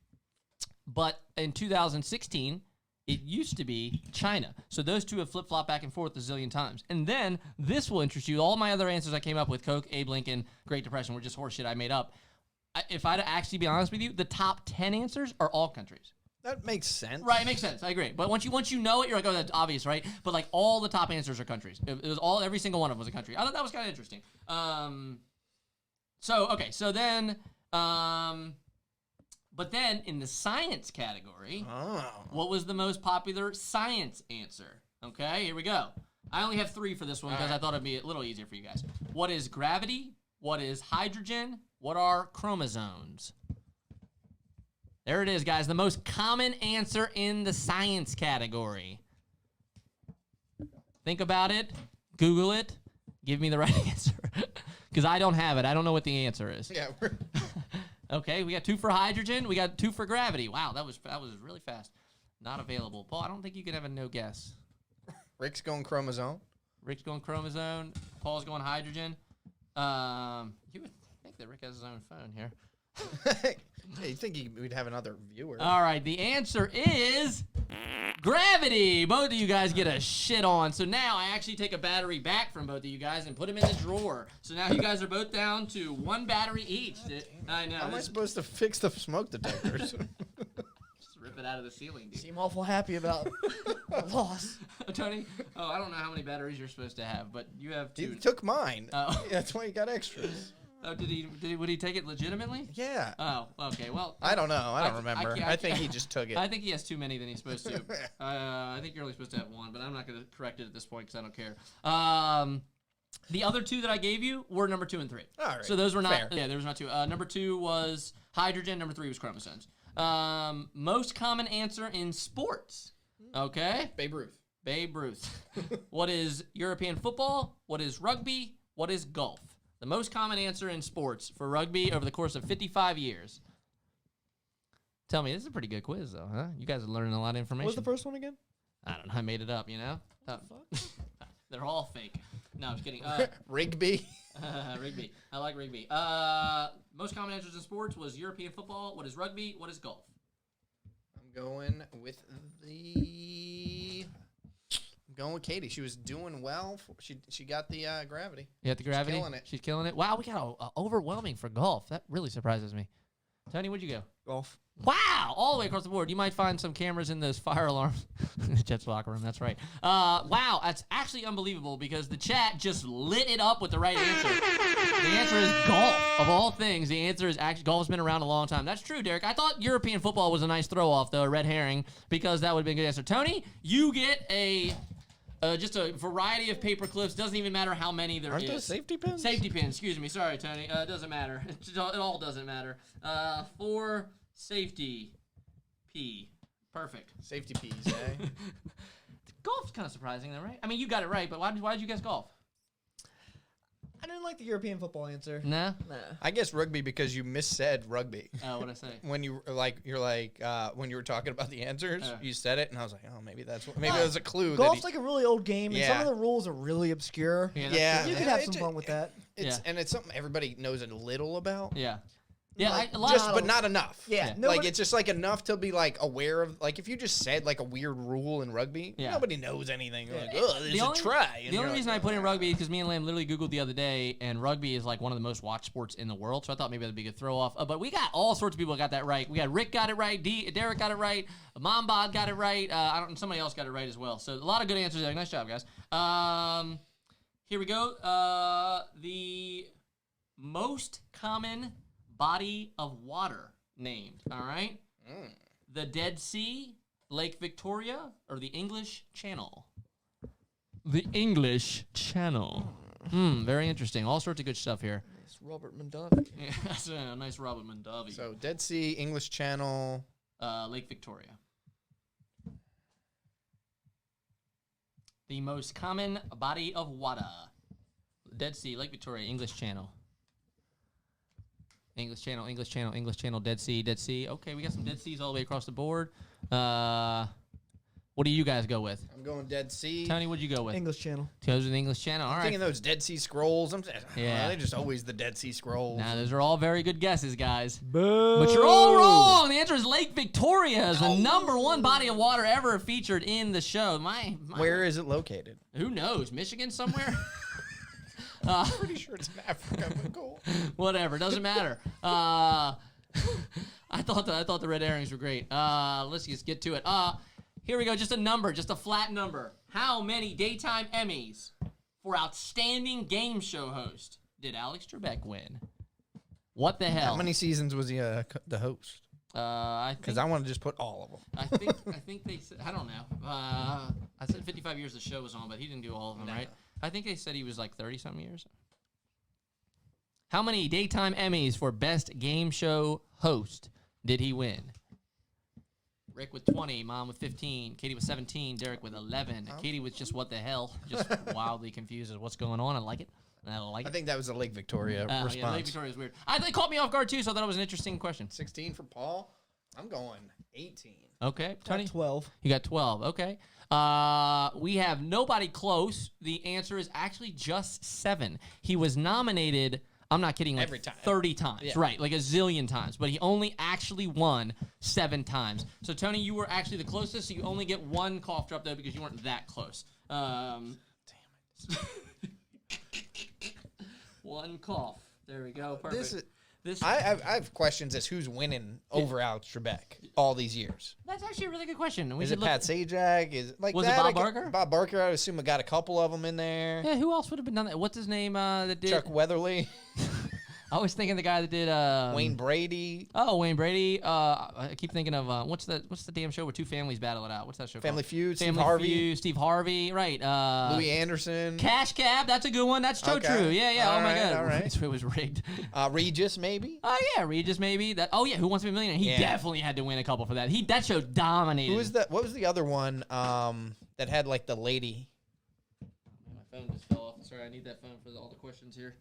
But in 2016, it used to be China. So those two have flip-flopped back and forth a zillion times. And then this will interest you. All my other answers I came up with, Coke, Abe Lincoln, Great Depression, were just horseshit I made up. If I'd actually be honest with you, the top 10 answers are all countries. That makes sense. Right, it makes sense. I agree. But once you know it, you're like, oh, that's obvious, right? But like all the top answers are countries. It was every single one of them was a country. I thought that was kind of interesting. But then in the science category, what was the most popular science answer? Okay, here we go. I only have 3 for this one because I thought it'd be a little easier for you guys. What is gravity? What is hydrogen? What are chromosomes? There it is, guys. The most common answer in the science category. Think about it. Google it. Give me the right answer. Because I don't have it. I don't know what the answer is. Yeah. Okay, we got 2 for hydrogen. We got 2 for gravity. Wow, that was really fast. Not available. Paul, I don't think you can have a no guess. Rick's going chromosome. Rick's going chromosome. Paul's going hydrogen. You would think that Rick has his own phone here. Yeah, you think we'd have another viewer. All right, the answer is gravity. Both of you guys get a shit on. So now I actually take a battery back from both of you guys and put them in the drawer. So now you guys are both down to 1 battery each. I know. How am I supposed to fix the smoke detectors? Just rip it out of the ceiling, dude. Seem awful happy about the loss. Tony? Oh, I don't know how many batteries you're supposed to have, but you have 2. He took mine. Oh. Yeah, that's why you got extras. Oh, would he take it legitimately? Yeah. Oh, okay. Well, I don't know. I don't remember. I think he just took it. I think he has too many than he's supposed to. I think you're only supposed to have 1, but I'm not going to correct it at this point because I don't care. The other 2 that I gave you were number 2 and 3. All right. So those were not. Fair. Yeah, there was not 2. Number 2 was hydrogen. Number 3 was chromosomes. Most common answer in sports. Okay. Babe Ruth. Babe Ruth. What is European football? What is rugby? What is golf? The most common answer in sports for rugby over the course of 55 years. Tell me, this is a pretty good quiz, though, huh? You guys are learning a lot of information. What was the first one again? I don't know. I made it up, you know? They're all fake. No, I'm just kidding. Rigby. Rigby. I like Rigby. Most common answers in sports was European football. What is rugby? What is golf? I'm going with Katie. She was doing well. She got the gravity. You got the gravity? She's killing it. She's killing it. Wow, we got overwhelming for golf. That really surprises me. Tony, where'd you go? Golf. Wow, all the way across the board. You might find some cameras in those fire alarms in the Jets locker room. That's right. Wow, that's actually unbelievable because the chat just lit it up with the right answer. The answer is golf. Of all things, the answer is actually golf's been around a long time. That's true, Derek. I thought European football was a nice throw-off, though, a red herring, because that would have been a good answer. Tony, you get just a variety of paper clips. Doesn't even matter how many there is. Aren't those safety pins? Safety pins. Excuse me. Sorry, Tony. It doesn't matter. It all doesn't matter. 4 safety P. Perfect. Safety P's, eh? Golf's kind of surprising, though, right? I mean, you got it right, but why did you guess golf? I didn't like the European football answer. No? Nah. I guess rugby because you missaid rugby. Oh, what'd I say? When you when you were talking about the answers, you said it, and I was like, oh, maybe that's maybe it was a clue. Golf's like a really old game, and some Yeah. of the rules are really obscure. Yeah, You could have some fun with that. And it's something everybody knows a little about. Yeah. Yeah, but not enough. Yeah. Like, it's just, like, enough to be, like, aware of, like, if you just said, like, a weird rule in rugby, nobody knows anything. You're like, oh, there's a try. The only reason I put in rugby is because me and Lamb literally Googled the other day, and rugby is, like, one of the most watched sports in the world, so I thought maybe that'd be a good throw-off. But we got all sorts of people that got that right. We got Rick got it right, Derek got it right, Mambod got it right, somebody else got it right as well. So a lot of good answers there. Nice job, guys. Here we go. The most common body of water named, all right? The Dead Sea, Lake Victoria, or the English Channel? The English Channel. Very interesting. All sorts of good stuff here. Nice Robert Mondavi. Yeah, that's a nice Robert Mondavi. So, Dead Sea, English Channel. Lake Victoria. The most common body of water. Dead Sea, Lake Victoria, English Channel. English Channel, English Channel, English Channel, Dead Sea, Dead Sea. Okay, we got some Dead Seas all the way across the board. What do you guys go with? I'm going Dead Sea. Tony, what'd you go with? English Channel. Goes with the English Channel. All right. Thinking those Dead Sea Scrolls. They're just always the Dead Sea Scrolls. Now, those are all very good guesses, guys. Boo! But you're all wrong. The answer is Lake Victoria is the #1 body of water ever featured in the show. Where is it located? Who knows? Michigan somewhere? I'm pretty sure it's in Africa, but cool. Whatever, doesn't matter. I thought the red herrings were great. Let's just get to it. Here we go. Just a number, just a flat number. How many daytime Emmys for outstanding game show host did Alex Trebek win? What the hell? How many seasons was he the host? Because I want to just put all of them. I think they said, I don't know. I said 55 years the show was on, but he didn't do all of them, right? I think they said he was like 30-something years. How many daytime Emmys for best game show host did he win? Rick with 20, Mom with 15, Katie with 17, Derek with 11. Katie with just what the hell, just wildly confused as what's going on. I like it. I think that was a Lake Victoria response. Yeah, Lake Victoria is weird. It caught me off guard too, so I thought it was an interesting question. 16 for Paul. I'm going 18. Okay, Tony? 12. You got 12. Okay. We have nobody close. The answer is actually just 7. He was nominated, I'm not kidding, like every time. 30 times. Right, like a zillion times. But he only actually won 7 times. So, Tony, you were actually the closest, so you only get 1 cough drop, though, because you weren't that close. Damn it. 1 cough. There we go. Perfect. I have questions as who's winning over Alex Trebek all these years. That's actually a really good question. Is it Pat Sajak? Is it like was that? It Bob Barker? Bob Barker, I would assume, I got a couple of them in there. Yeah, who else would have been done that? What's his name that did? Chuck Weatherly. I was thinking the guy that did Wayne Brady. Oh, Wayne Brady. I keep thinking of what's the damn show where 2 families battle it out? What's that show Family called? Feud. Family Feud. Steve Harvey. Right. Louis Anderson. Cash Cab. That's a good one. That's so true. Yeah. All oh my god. All right. It was rigged. Regis maybe. Oh yeah, Regis maybe. That. Oh yeah. Who Wants to Be a Millionaire? He definitely had to win a couple for that. That show dominated. Who was that? What was the other one that had like the lady? My phone just fell off. Sorry, I need that phone for all the questions here.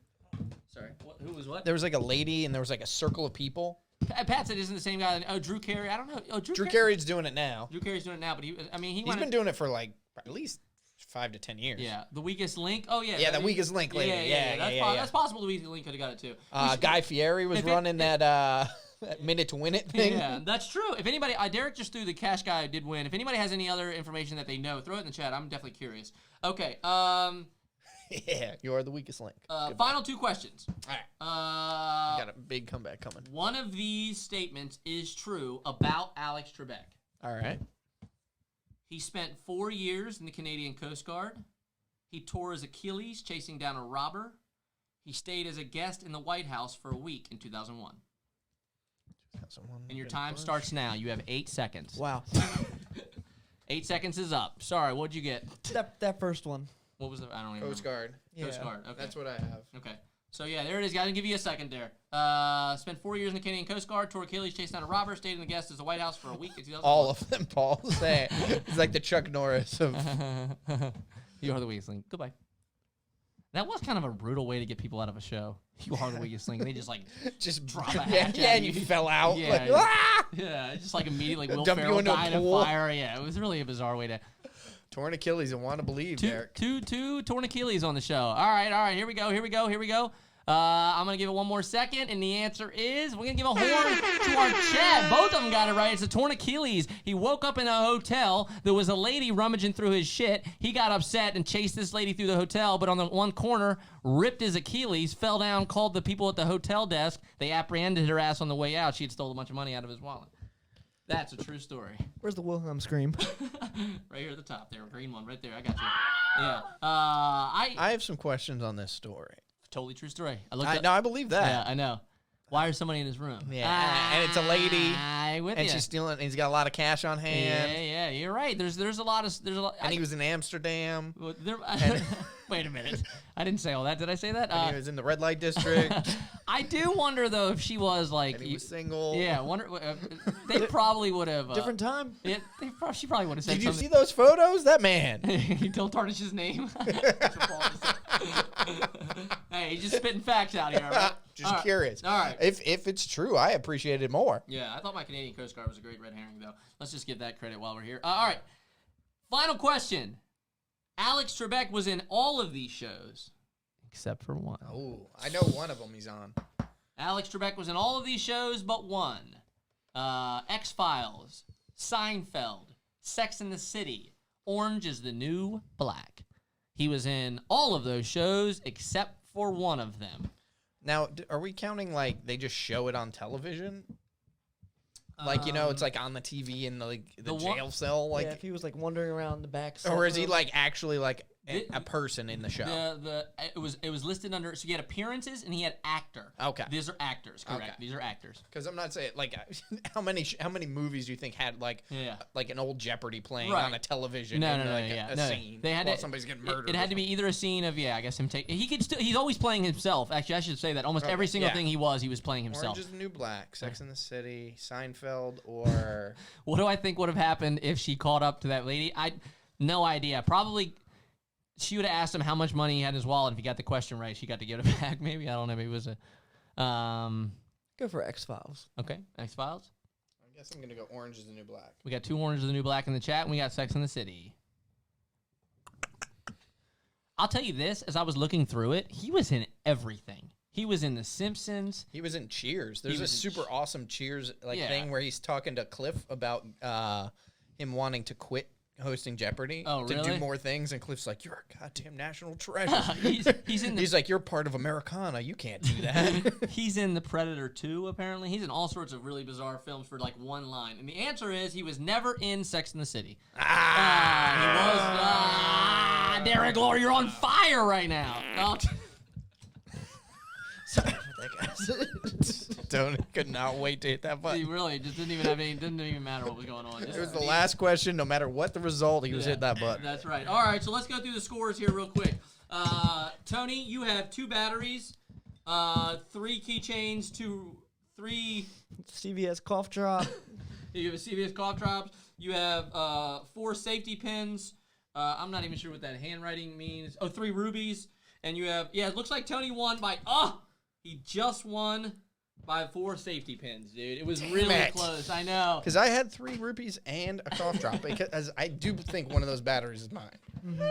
Sorry. Who was what? There was like a lady and there was like a circle of people. Pat said isn't the same guy. Oh, Drew Carey. I don't know. Oh, Drew Carey's doing it now. Drew Carey's doing it now, but he's been doing it for like at least 5 to 10 years. Yeah. The Weakest Link. Oh yeah. Yeah, the Weakest Link lady. Yeah. That's possible. The Weakest Link could have got it too. Guy Fieri was running that minute to win it thing. Yeah, that's true. If anybody, Derek just threw the cash guy who did win. If anybody has any other information that they know, throw it in the chat. I'm definitely curious. Okay. Yeah, you are the weakest link. Final 2 questions. All right. Got a big comeback coming. One of these statements is true about Alex Trebek. All right. He spent 4 years in the Canadian Coast Guard. He tore his Achilles chasing down a robber. He stayed as a guest in the White House for a week in 2001. And your time starts now. You have 8 seconds. Wow. 8 seconds is up. Sorry, what'd you get? That first one. What was it? I don't even Coast Guard. Yeah. Coast Guard. Okay. That's what I have. Okay. So, yeah, there it is, guys. I'll give you a second there. Spent 4 years in the Canadian Coast Guard, tore Achilles, chased down a robber, stayed in the guest as the White House for a week in 2001. All of them, Paul. Say it. It's like the Chuck Norris of... You are the weakest link. Goodbye. That was kind of a brutal way to get people out of a show. You are the weakest link. They just drop a hatch and you fell out. Yeah, like, ah! Yeah, just like immediately Will Dump Ferrell you into a died of pool. fire. Yeah, it was really a bizarre way to... Torn Achilles, I want to believe, Derek. Two torn Achilles on the show. All right, here we go. I'm going to give it one more second, and the answer is we're going to give a horn to our chat. Both of them got it right. It's a torn Achilles. He woke up in a hotel. There was a lady rummaging through his shit. He got upset and chased this lady through the hotel, but on the one corner, ripped his Achilles, fell down, called the people at the hotel desk. They apprehended her ass on the way out. She had stole a bunch of money out of his wallet. That's a true story. Where's the Wilhelm scream? Right here at the top there. Green one right there. I got you. Yeah. I have some questions on this story. Totally true story. I believe that. Yeah, I know. Why is somebody in his room? Yeah, and it's a lady, and she's stealing. And he's got a lot of cash on hand. Yeah, you're right. There's a lot. And he was in Amsterdam. Wait a minute. I didn't say all that. Did I say that? And he was in the red light district. I do wonder though if she was like. And he was single. Yeah, they probably would have. Different time. Yeah, she probably would have said. Did you something. see those photos? That man. He don't tarnish his name. Hey, he's just spitting facts out here. Right? Just curious. All right. If it's true, I appreciate it more. Yeah, I thought my Canadian Coast Guard was a great red herring, though. Let's just give that credit while we're here. All right. Final question. Alex Trebek was in all of these shows, except for one. Oh, I know one of them he's on. Alex Trebek was in all of these shows but one. X-Files, Seinfeld, Sex and the City, Orange is the New Black. He was in all of those shows except for one of them. Now, are we counting like they just show it on television? Like, it's like on the TV in the jail cell. Like, yeah, if he was like wandering around the back. Or is he like actually like a person in the show? It was listed under. So he had appearances and he had actor. Okay, these are actors. Correct. Okay. These are actors. Because I'm not saying like how many movies do you think had like an old Jeopardy playing on a television? A scene. They had somebody's getting murdered. It had to be either a scene of I guess him he could still. He's always playing himself. Actually, I should say that almost every single thing he was playing himself. Orange is the New Black, Sex and the City, Seinfeld, or what do I think would have happened if she caught up to that lady? No idea. Probably. She would have asked him how much money he had in his wallet. If he got the question right, she got to give it back. Maybe. I don't know. Maybe it was a... Go for X-Files. Okay. X-Files. I guess I'm going to go Orange is the New Black. We got 2 Orange is the New Black in the chat, and we got Sex and the City. I'll tell you this. As I was looking through it, he was in everything. He was in The Simpsons. He was in Cheers. There's a super awesome Cheers thing where he's talking to Cliff about him wanting to quit hosting Jeopardy to do more things, and Cliff's like, "You're a goddamn national treasure." He's like, "You're part of Americana. You can't do that." He's in The Predator 2, apparently. He's in all sorts of really bizarre films for like one line. And the answer is he was never in Sex and the City. He was. Derek Lore, you're on fire right now. Sorry about that, guys. Could not wait to hit that button. He really just didn't even matter what was going on. It was the last question. No matter what the result, he was hitting that button. That's right. All right, so let's go through the scores here real quick. Tony, you have 2 batteries, 3 keychains, 3 CVS cough drop. You have a CVS cough drops. You have 4 safety pins. I'm not even sure what that handwriting means. 3 rubies. And you have, it looks like Tony won by, he just won by 4 safety pins, dude. It was really close. I know. Because I had 3 rupees and a cough drop. Because I do think one of those batteries is mine. Mm-hmm.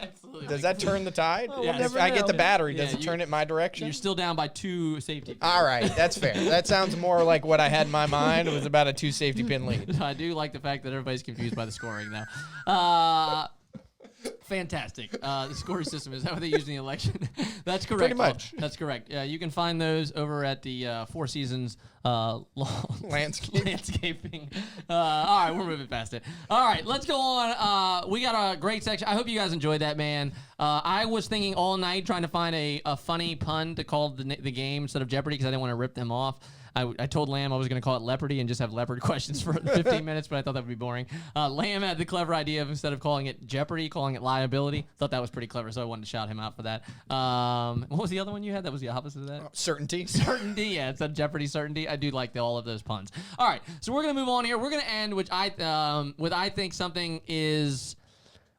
Absolutely. Does that turn the tide? Oh, we'll if I get the battery, does it turn it my direction? You're still down by 2 safety pins. All right, that's fair. That sounds more like what I had in my mind. It was about a 2 safety pin lead. I do like the fact that everybody's confused by the scoring now. Fantastic. The scoring system, is that what they use in the election? That's correct. Pretty much. That's correct. You can find those over at the Four Seasons landscaping. All right, we're moving past it. All right, let's go on. We got a great section. I hope you guys enjoyed that, man. I was thinking all night trying to find a funny pun to call the game instead of Jeopardy because I didn't want to rip them off. I told Lamb I was going to call it Leopardy and just have leopard questions for 15 minutes, but I thought that would be boring. Lamb had the clever idea of instead of calling it Jeopardy, calling it Liability. Thought that was pretty clever, so I wanted to shout him out for that. What was the other one you had that was the opposite of that? Certainty. Certainty, yeah. Instead of Jeopardy, Certainty. I do like all of those puns. All right, so we're going to move on here. We're going to end with I think something is...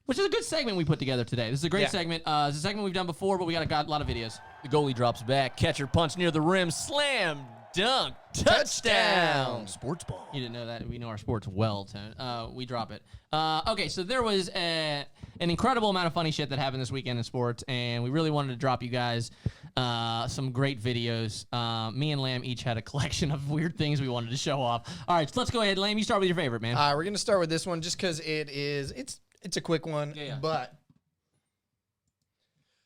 Which is a good segment we put together today. This is a great segment. It's a segment we've done before, but we got a lot of videos. The goalie drops back, catcher punch near the rim, slam, dunk, touchdown. Sports ball. You didn't know that. We know our sports well, Tone. We drop it. Okay, so there was an incredible amount of funny shit that happened this weekend in sports, and we really wanted to drop you guys Some great videos. Me and Lamb each had a collection of weird things we wanted to show off. All right, so let's go ahead. Lamb, you start with your favorite, man. We're going to start with this one just because it's a quick one. Yeah. But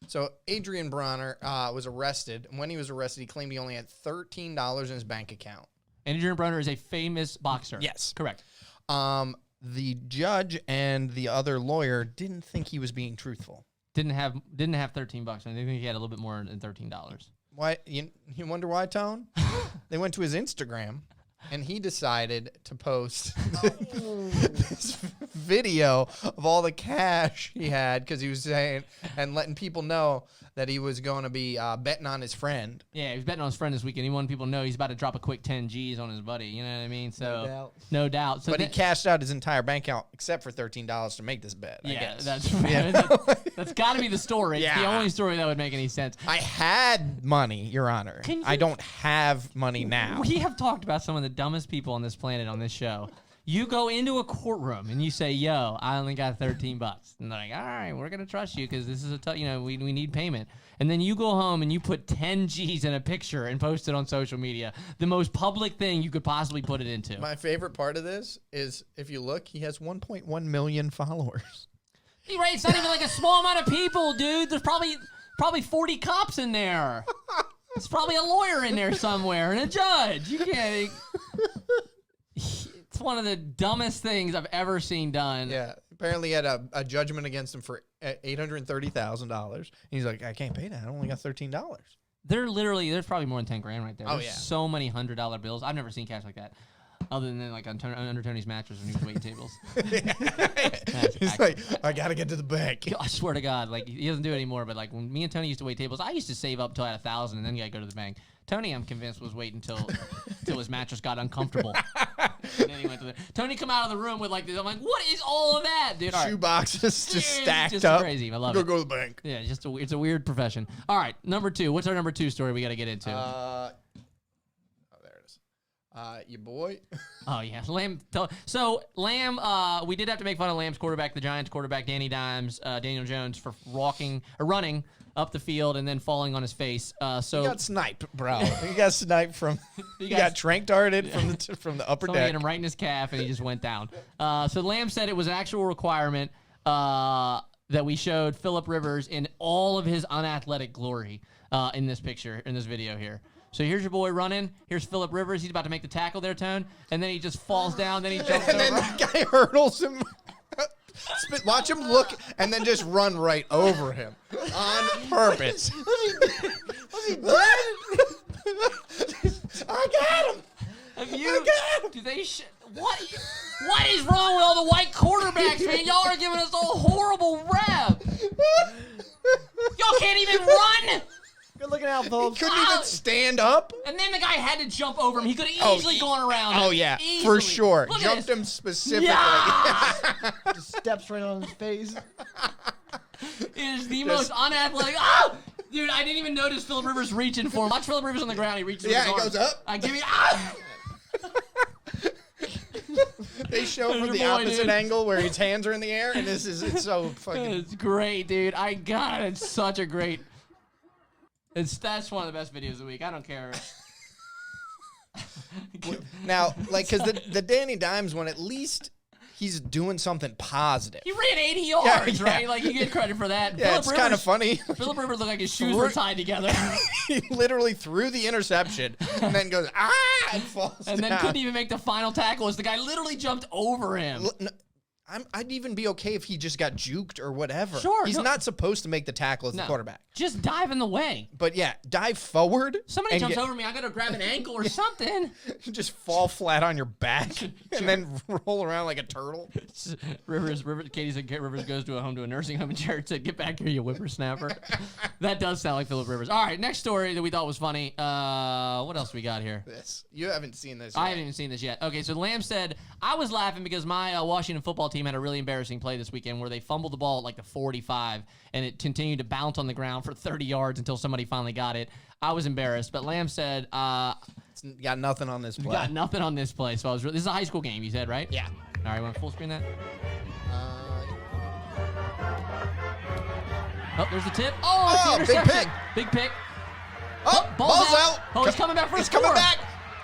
so Adrian Bronner was arrested. And when he was arrested, he claimed he only had $13 in his bank account. Adrian Bronner is a famous boxer. Yes. Correct. The judge and the other lawyer didn't think he was being truthful. Didn't have $13. I think he had a little bit more than $13. Why? You wonder why, Tone? They went to his Instagram, and he decided to post this video of all the cash he had because he was saying and letting people know that he was going to be betting on his friend. Yeah, he was betting on his friend this weekend. He wanted people to know he's about to drop a quick 10 G's on his buddy. You know what I mean? So no doubt. So but he cashed out his entire bank account except for $13 to make this bet. Yeah, I guess. That's got to be the story. Yeah. It's the only story that would make any sense. I had money, Your Honor. I don't have money now. We have talked about some of the dumbest people on this planet on this show. You go into a courtroom and you say, "Yo, I only got $13," and they're like, "All right, we're gonna trust you because this is we need payment." And then you go home and you put 10 G's in a picture and post it on social media, the most public thing you could possibly put it into. My favorite part of this is if you look, he has 1.1 million followers. Right, it's not even like a small amount of people, dude. There's probably 40 cops in there. There's probably a lawyer in there somewhere and a judge. You can't. It's one of the dumbest things I've ever seen done. Yeah. Apparently he had a judgment against him for $830,000. He's like, I can't pay that. I only got $13. There's probably more than 10 grand right there. Oh, There's yeah. so many $100 bills. I've never seen cash like that. Other than like under Tony's mattress when he was waiting tables. He's like, I got to get to the bank. I swear to God, like he doesn't do it anymore. But like when me and Tony used to wait tables, I used to save up till I had 1,000 and then you got to go to the bank. Tony, I'm convinced, was waiting until his mattress got uncomfortable. And then he went to Tony come out of the room with like this. I'm like, what is all of that, dude? Shoe boxes just stacked just up. Crazy. I love it. Go to the bank. Yeah, it's a weird profession. All right, number 2. What's our number 2 story we got to get into? There it is. Your boy. Oh yeah, Lamb. So Lamb, we did have to make fun of Lamb's quarterback, the Giants quarterback, Danny Dimes, Daniel Jones, for running up the field and then falling on his face. So he got sniped, bro. He got sniped from. He got trank darted from the upper somebody deck. hit him right in his calf and he just went down. So Lamb said it was an actual requirement that we showed Phillip Rivers in all of his unathletic glory in this picture, in this video here. So here's your boy running. Here's Phillip Rivers. He's about to make the tackle there, Tone. And then he just falls down. Then he jumps over. And then the guy hurdles him. Watch him look and then just run right over him on purpose. Was he dead? I got him. What is wrong with all the white quarterbacks, man? Y'all are giving us a horrible rep. Y'all can't even run. Good looking out, folks. He couldn't even stand up. And then the guy had to jump over him. He could have easily gone around him. Oh, yeah, easily. for sure. Look Jumped him specifically. Yeah. Just steps right on his face. It is the most unathletic. Oh! Dude, I didn't even notice Phillip Rivers reaching for him. Watch Phillip Rivers on the ground. He reaches with his he arms. goes up. Give me. Ah! They show from the opposite angle where his hands are in the air, and it's so fucking. It's great, dude. It's such a great. That's one of the best videos of the week. I don't care. Now, like, because the Danny Dimes one, at least he's doing something positive. He ran 80 yards, Yeah. right? Like, you get credit for that. Yeah, it's kind of funny. Phillip Rivers looked like his shoes were tied together. He literally threw the interception and then goes, and falls and then couldn't even make the final tackle as the guy literally jumped over him. I'd even be okay if he just got juked or whatever. Sure. He's not supposed to make the tackle as the quarterback. Just dive in the way. But yeah, dive forward. Somebody jumps over me, I gotta grab an ankle or something. Just fall flat on your back and then roll around like a turtle. Rivers. Katie said Rivers goes to a nursing home, and Jared said, "Get back here, you whippersnapper." That does sound like Phillip Rivers. All right, next story that we thought was funny. What else we got here? You haven't seen this yet. I haven't even seen this yet. Okay, so Lamb said, I was laughing because my Washington football team had a really embarrassing play this weekend where they fumbled the ball at like the 45 and it continued to bounce on the ground for 30 yards until somebody finally got it. I was embarrassed, but Lamb said, it's got nothing on this play. Got nothing on this play. So this is a high school game, you said, right? Yeah. All right, want to full screen that? Oh, there's the tip. Oh, it's the interception. Big pick. Oh, ball's out. Oh, he's coming back for a He's score. coming back.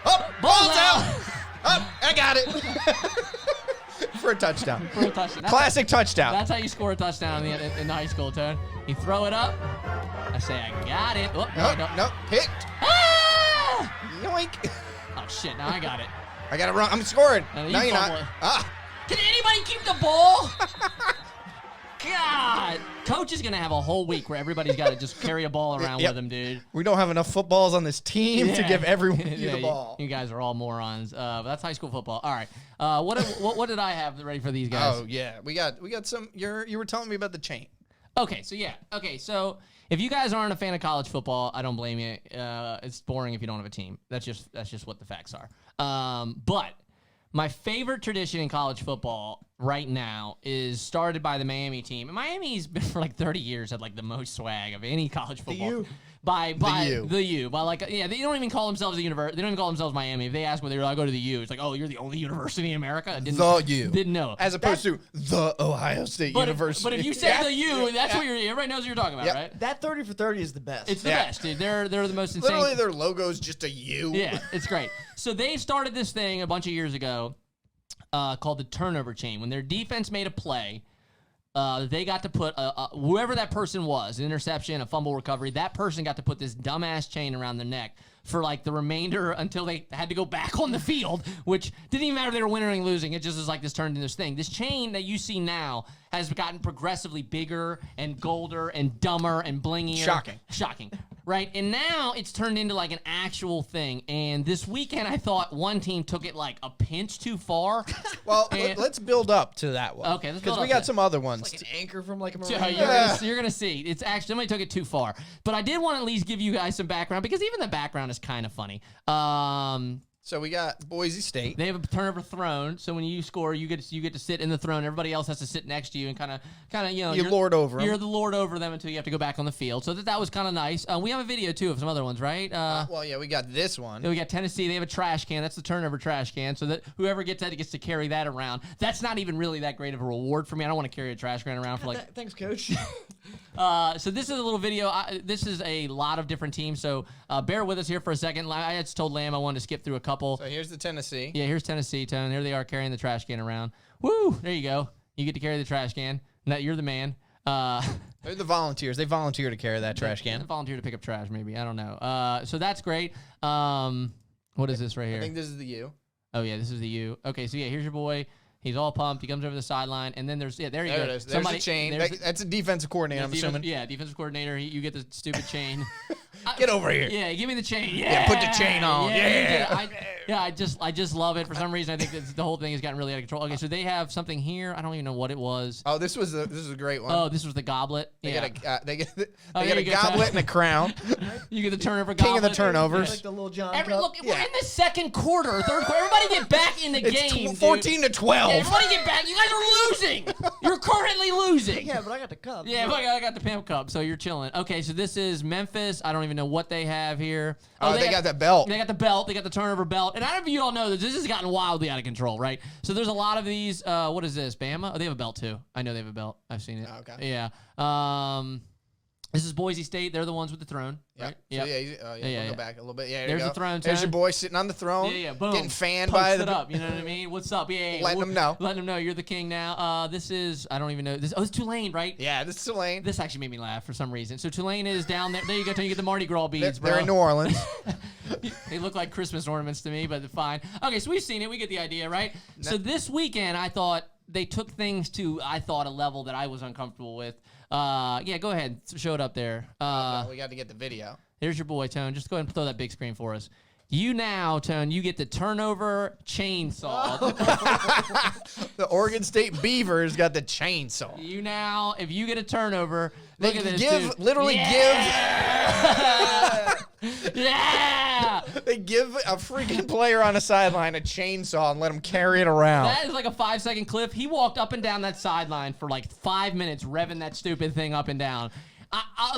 Oh, ball's out. Oh, I got it. For a touchdown. For a touchdown. Classic touchdown. That's how you score a touchdown in high school, Tone. You throw it up. I say, I got it. Oh, no, picked. Ah! Yoink. Oh, shit. Now I got it. I got it wrong. I'm scoring. No, No, you're not. fumble it. Ah. Can anybody keep the ball? God. Coach is going to have a whole week where everybody's got to just carry a ball around with him, dude. We don't have enough footballs on this team to give everyone the ball. You guys are all morons. But that's high school football. All right. What did I have ready for these guys? Oh, yeah. We got some. You were telling me about the chain. Okay, so if you guys aren't a fan of college football, I don't blame you. It's boring if you don't have a team. That's just what the facts are. But my favorite tradition in college football right now is started by the Miami team. And Miami's been for like 30 years had like the most swag of any college football. The U. By the U. By like, yeah, they don't even call themselves a university. They don't even call themselves Miami. If they ask where they're like, I go to the U, it's like, oh, you're the only university in America? The U. Didn't know. As opposed to the Ohio State University. But if you say the U, that's what everybody knows what you're talking about, right? That 30 for 30 is the best. It's the best, dude. They're the most insane. Literally, their logo is just a U. Yeah, it's great. So they started this thing a bunch of years ago called the turnover chain. When their defense made a play, they got to put whoever that person was, an interception, a fumble recovery, that person got to put this dumbass chain around their neck for like the remainder until they had to go back on the field, which didn't even matter if they were winning or losing. It just was like this turned into this thing. This chain that you see now has gotten progressively bigger and golder and dumber and blingier. Shocking. Right? And now it's turned into like an actual thing. And this weekend, I thought one team took it like a pinch too far. Well, let's build up to that one. Okay, let's build up. Because we got some other ones. It's like an anchor from like a marine. You're gonna see. It's actually somebody took it too far. But I did want to at least give you guys some background because even the background is kind of funny. So we got Boise State. They have a turnover throne, so when you score, you get to sit in the throne. Everybody else has to sit next to you and kind of you lord over them. You're the lord over them until you have to go back on the field. So that was kind of nice. We have a video too of some other ones, right? Well, yeah, we got this one. We got Tennessee. They have a trash can. That's the turnover trash can. So that whoever gets that gets to carry that around. That's not even really that great of a reward for me. I don't want to carry a trash can around for like. Thanks, Coach. So this is a little video. This is a lot of different teams. So bear with us here for a second. I just told Lamb I wanted to skip through a couple. So here's the Tennessee. Yeah, here's Tennessee, Tone. There they are carrying the trash can around. Woo! There you go. You get to carry the trash can. Now you're the man. They're the volunteers. They volunteer to carry that trash can. They volunteer to pick up trash, maybe. I don't know. So that's great. What is this right here? I think this is the U. Oh, yeah, this is the U. Okay, so yeah, here's your boy. He's all pumped. He comes over the sideline, and then there you go. There it is. There's a chain. That's a defensive coordinator, I'm assuming. Yeah, defensive coordinator. You get the stupid chain. Get over here. Yeah, give me the chain. Yeah, put the chain on. I just love it. For some reason, I think the whole thing has gotten really out of control. Okay, so they have something here. I don't even know what it was. Oh, this is a great one. Oh, this was the goblet. They get a goblet and a crown. You get the turnover goblet. King of the turnovers. Like the little John Look, we're in the second quarter, third quarter. Everybody get back in the game. It's 14 to 12. Yeah, everybody get back. You guys are losing. You're currently losing. Yeah, but I got the cup. Yeah, but I got the pimp cup, so you're chilling. Okay, so this is Memphis. I don't even know what they have here. Oh, they got that belt. They got the belt. They got the turnover belt. And I don't know if you all know this has gotten wildly out of control, right? So there's a lot of these. What is this? Bama? Oh, they have a belt too. I know they have a belt. I've seen it. Oh, okay. Yeah. This is Boise State. They're the ones with the throne, right? Yep. So we'll go back a little bit. Yeah, there's the throne. There's your boy sitting on the throne. Yeah. Boom. Getting fanned by the. Up. You know what I mean? What's up? Yeah. Letting them know. Letting them know you're the king now. This is I don't even know this. Oh, it's Tulane, right? Yeah, this is Tulane. This actually made me laugh for some reason. So Tulane is down there. There you go. You get the Mardi Gras beads, bro. They're in New Orleans. They look like Christmas ornaments to me, but fine. Okay, so we've seen it. We get the idea, right? No. So this weekend, I thought they took things to a level that I was uncomfortable with. Yeah, go ahead. Show it up there. We got to get the video. Here's your boy, Tone. Just go ahead and throw that big screen for us. You now, Tone, you get the turnover chainsaw. The Oregon State Beavers got the chainsaw. You now, if you get a turnover, look at this, dude. Literally Yeah! They give a freaking player on a sideline a chainsaw and let him carry it around. That is like a 5-second clip. He walked up and down that sideline for like 5 minutes, revving that stupid thing up and down.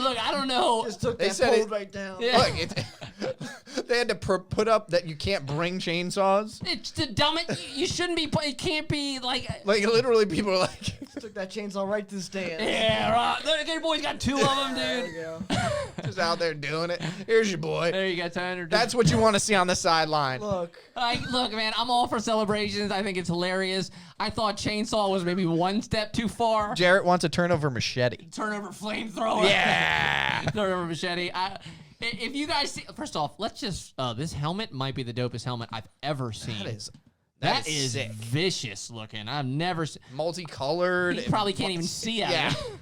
Look, I don't know. Just took that pole right down. Yeah. Look, they had to put up that you can't bring chainsaws. It's to dumb it. You shouldn't be. It can't be like. Like literally, people are like. Just took that chainsaw right to the stand. Yeah, right. Look, your boy's got 2 of them, dude. There you go. Just out there doing it. Here's your boy. There you go, Tanner. That's what you want to see on the sideline. Look, man, I'm all for celebrations. I think it's hilarious. I thought chainsaw was maybe one step too far. Jarrett wants a turnover machete. Turnover flamethrower. Yeah. Turnover machete. If you guys see, first off, let's just, this helmet might be the dopest helmet I've ever seen. That is sick. Vicious looking. I've never seen. Multicolored. You probably can't even see out of it.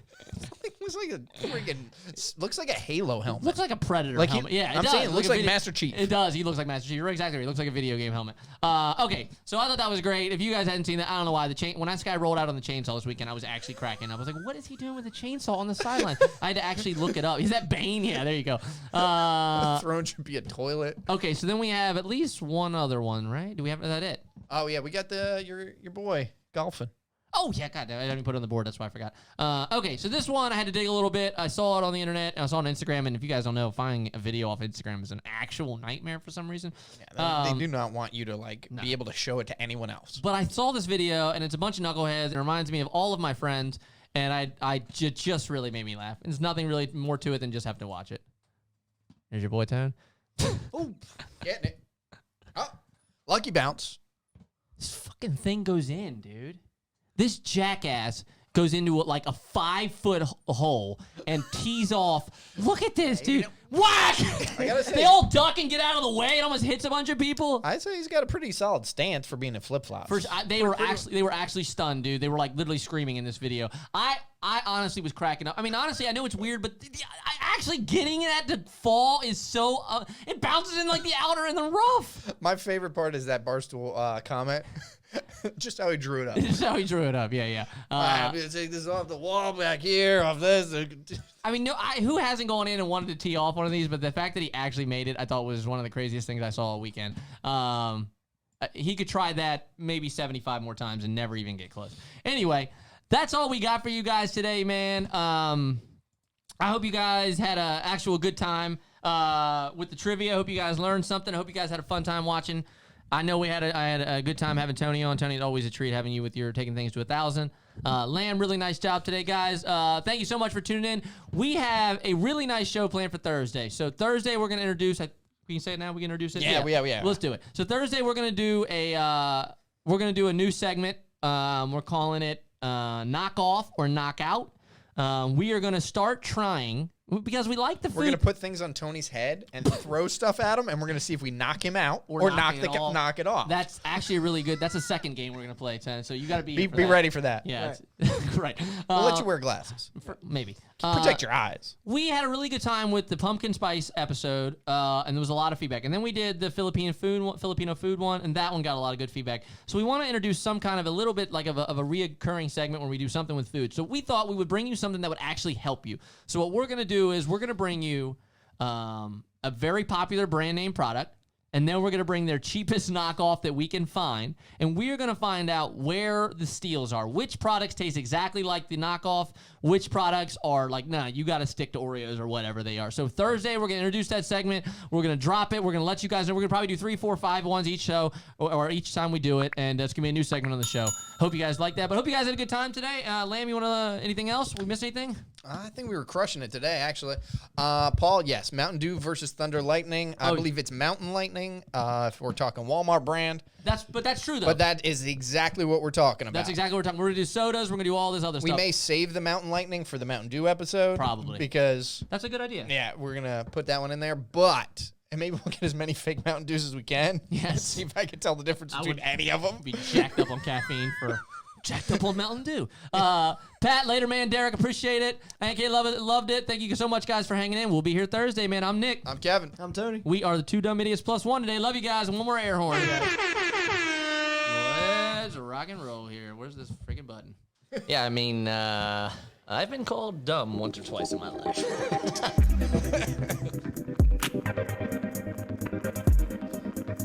Looks like a Halo helmet. Looks like a Predator helmet. I'm saying it looks like Master Chief. It does. He looks like Master Chief. You're exactly right. It looks like a video game helmet. Okay, so I thought that was great. If you guys hadn't seen that, I don't know why. When this guy rolled out on the chainsaw this weekend, I was actually cracking up. I was like, what is he doing with the chainsaw on the sideline? I had to actually look it up. Is that Bane? Yeah, there you go. The throne should be a toilet. Okay, so then we have at least one other one, right? Do we have, is that it? Oh, yeah, we got your boy golfing. Oh, yeah, God, I didn't put it on the board. That's why I forgot. Okay, so this one, I had to dig a little bit. I saw it on the internet. I saw it on Instagram. And if you guys don't know, finding a video off Instagram is an actual nightmare for some reason. Yeah, they do not want you to, be able to show it to anyone else. But I saw this video, and it's a bunch of knuckleheads. It reminds me of all of my friends, and just really made me laugh. There's nothing really more to it than just have to watch it. Here's your boy, Tone. Oh, getting it. Oh, lucky bounce. This fucking thing goes in, dude. This jackass goes into like a 5-foot hole and tees off. Look at this, dude. Whack! I gotta say, they all duck and get out of the way. It almost hits a bunch of people. I'd say he's got a pretty solid stance for being a flip-flop. They were actually stunned, dude. They were like literally screaming in this video. I honestly was cracking up. I mean, honestly, I know it's weird, but actually getting that to fall is so... it bounces in like the outer and the rough. My favorite part is that Barstool comment. Just how he drew it up. Just how he drew it up, yeah. I'm going to take this off the wall back here, off this. I mean, who hasn't gone in and wanted to tee off one of these? But the fact that he actually made it, I thought was one of the craziest things I saw all weekend. He could try that maybe 75 more times and never even get close. Anyway, that's all we got for you guys today, man. I hope you guys had an actual good time with the trivia. I hope you guys learned something. I hope you guys had a fun time watching. I know I had a good time having Tony on. Tony, it's always a treat having you with your taking things to 1,000. Lamb, really nice job today, guys. Thank you so much for tuning in. We have a really nice show planned for Thursday. So Thursday we're going to introduce. Can you say it now? We can introduce it. Yeah. Let's do it. So Thursday we're going to do a new segment. We're calling it Knock Off or Knock Out. We are going to start trying. Because we like the food. We're going to put things on Tony's head and throw stuff at him, and we're going to see if we knock him out or knock it off. That's actually a really good. That's a second game we're going to play, Ten. So you got to be ready for that. Yeah, right. We'll let you wear glasses. Maybe. Protect your eyes. We had a really good time with the pumpkin spice episode, and there was a lot of feedback. And then we did the Filipino food one, and that one got a lot of good feedback. So we want to introduce some kind of a little bit like of a reoccurring segment where we do something with food. So we thought we would bring you something that would actually help you. So what we're going to do is we're going to bring you a very popular brand name product, and then we're going to bring their cheapest knockoff that we can find, and we're going to find out where the steals are. Which products taste exactly like the knockoff, which products are like, nah, you got to stick to Oreos or whatever they are. So Thursday, we're going to introduce that segment. We're going to drop it. We're going to let you guys know. We're going to probably do 3, 4, 5 ones each show or each time we do it, and it's going to be a new segment on the show. Hope you guys like that, but hope you guys had a good time today. Lamb, you want to anything else? We missed anything? I think we were crushing it today, actually. Paul, yes, Mountain Dew versus Thunder Lightning. I believe it's Mountain Lightning. If we're talking Walmart brand. But that's true though. But that is exactly what we're talking about. That's exactly what we're talking. We're gonna do sodas. We're gonna do all this other stuff. We may save the Mountain Lightning for the Mountain Dew episode, probably, because that's a good idea. Yeah, we're gonna put that one in there, but. And maybe we'll get as many fake Mountain Dews as we can. Yes. See if I can tell the difference between any of them. Be jacked up on caffeine for jacked up on Mountain Dew. Pat, later, man. Derek, appreciate it. Thank you. Loved it. Thank you so much, guys, for hanging in. We'll be here Thursday, man. I'm Nick. I'm Kevin. I'm Tony. We are the 2 Dumb Idiots plus 1 today. Love you guys. And one more air horn. Let's rock and roll here. Where's this freaking button? Yeah, I mean, I've been called dumb once or twice in my life.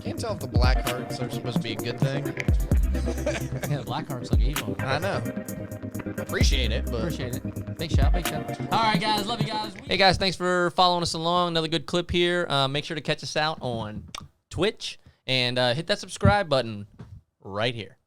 Can't tell if the black hearts are supposed to be a good thing. Yeah, the black hearts look evil. I know. Appreciate it, but... Appreciate it. Big shout. All right, guys. Love you guys. Hey, guys. Thanks for following us along. Another good clip here. Make sure to catch us out on Twitch and hit that subscribe button right here.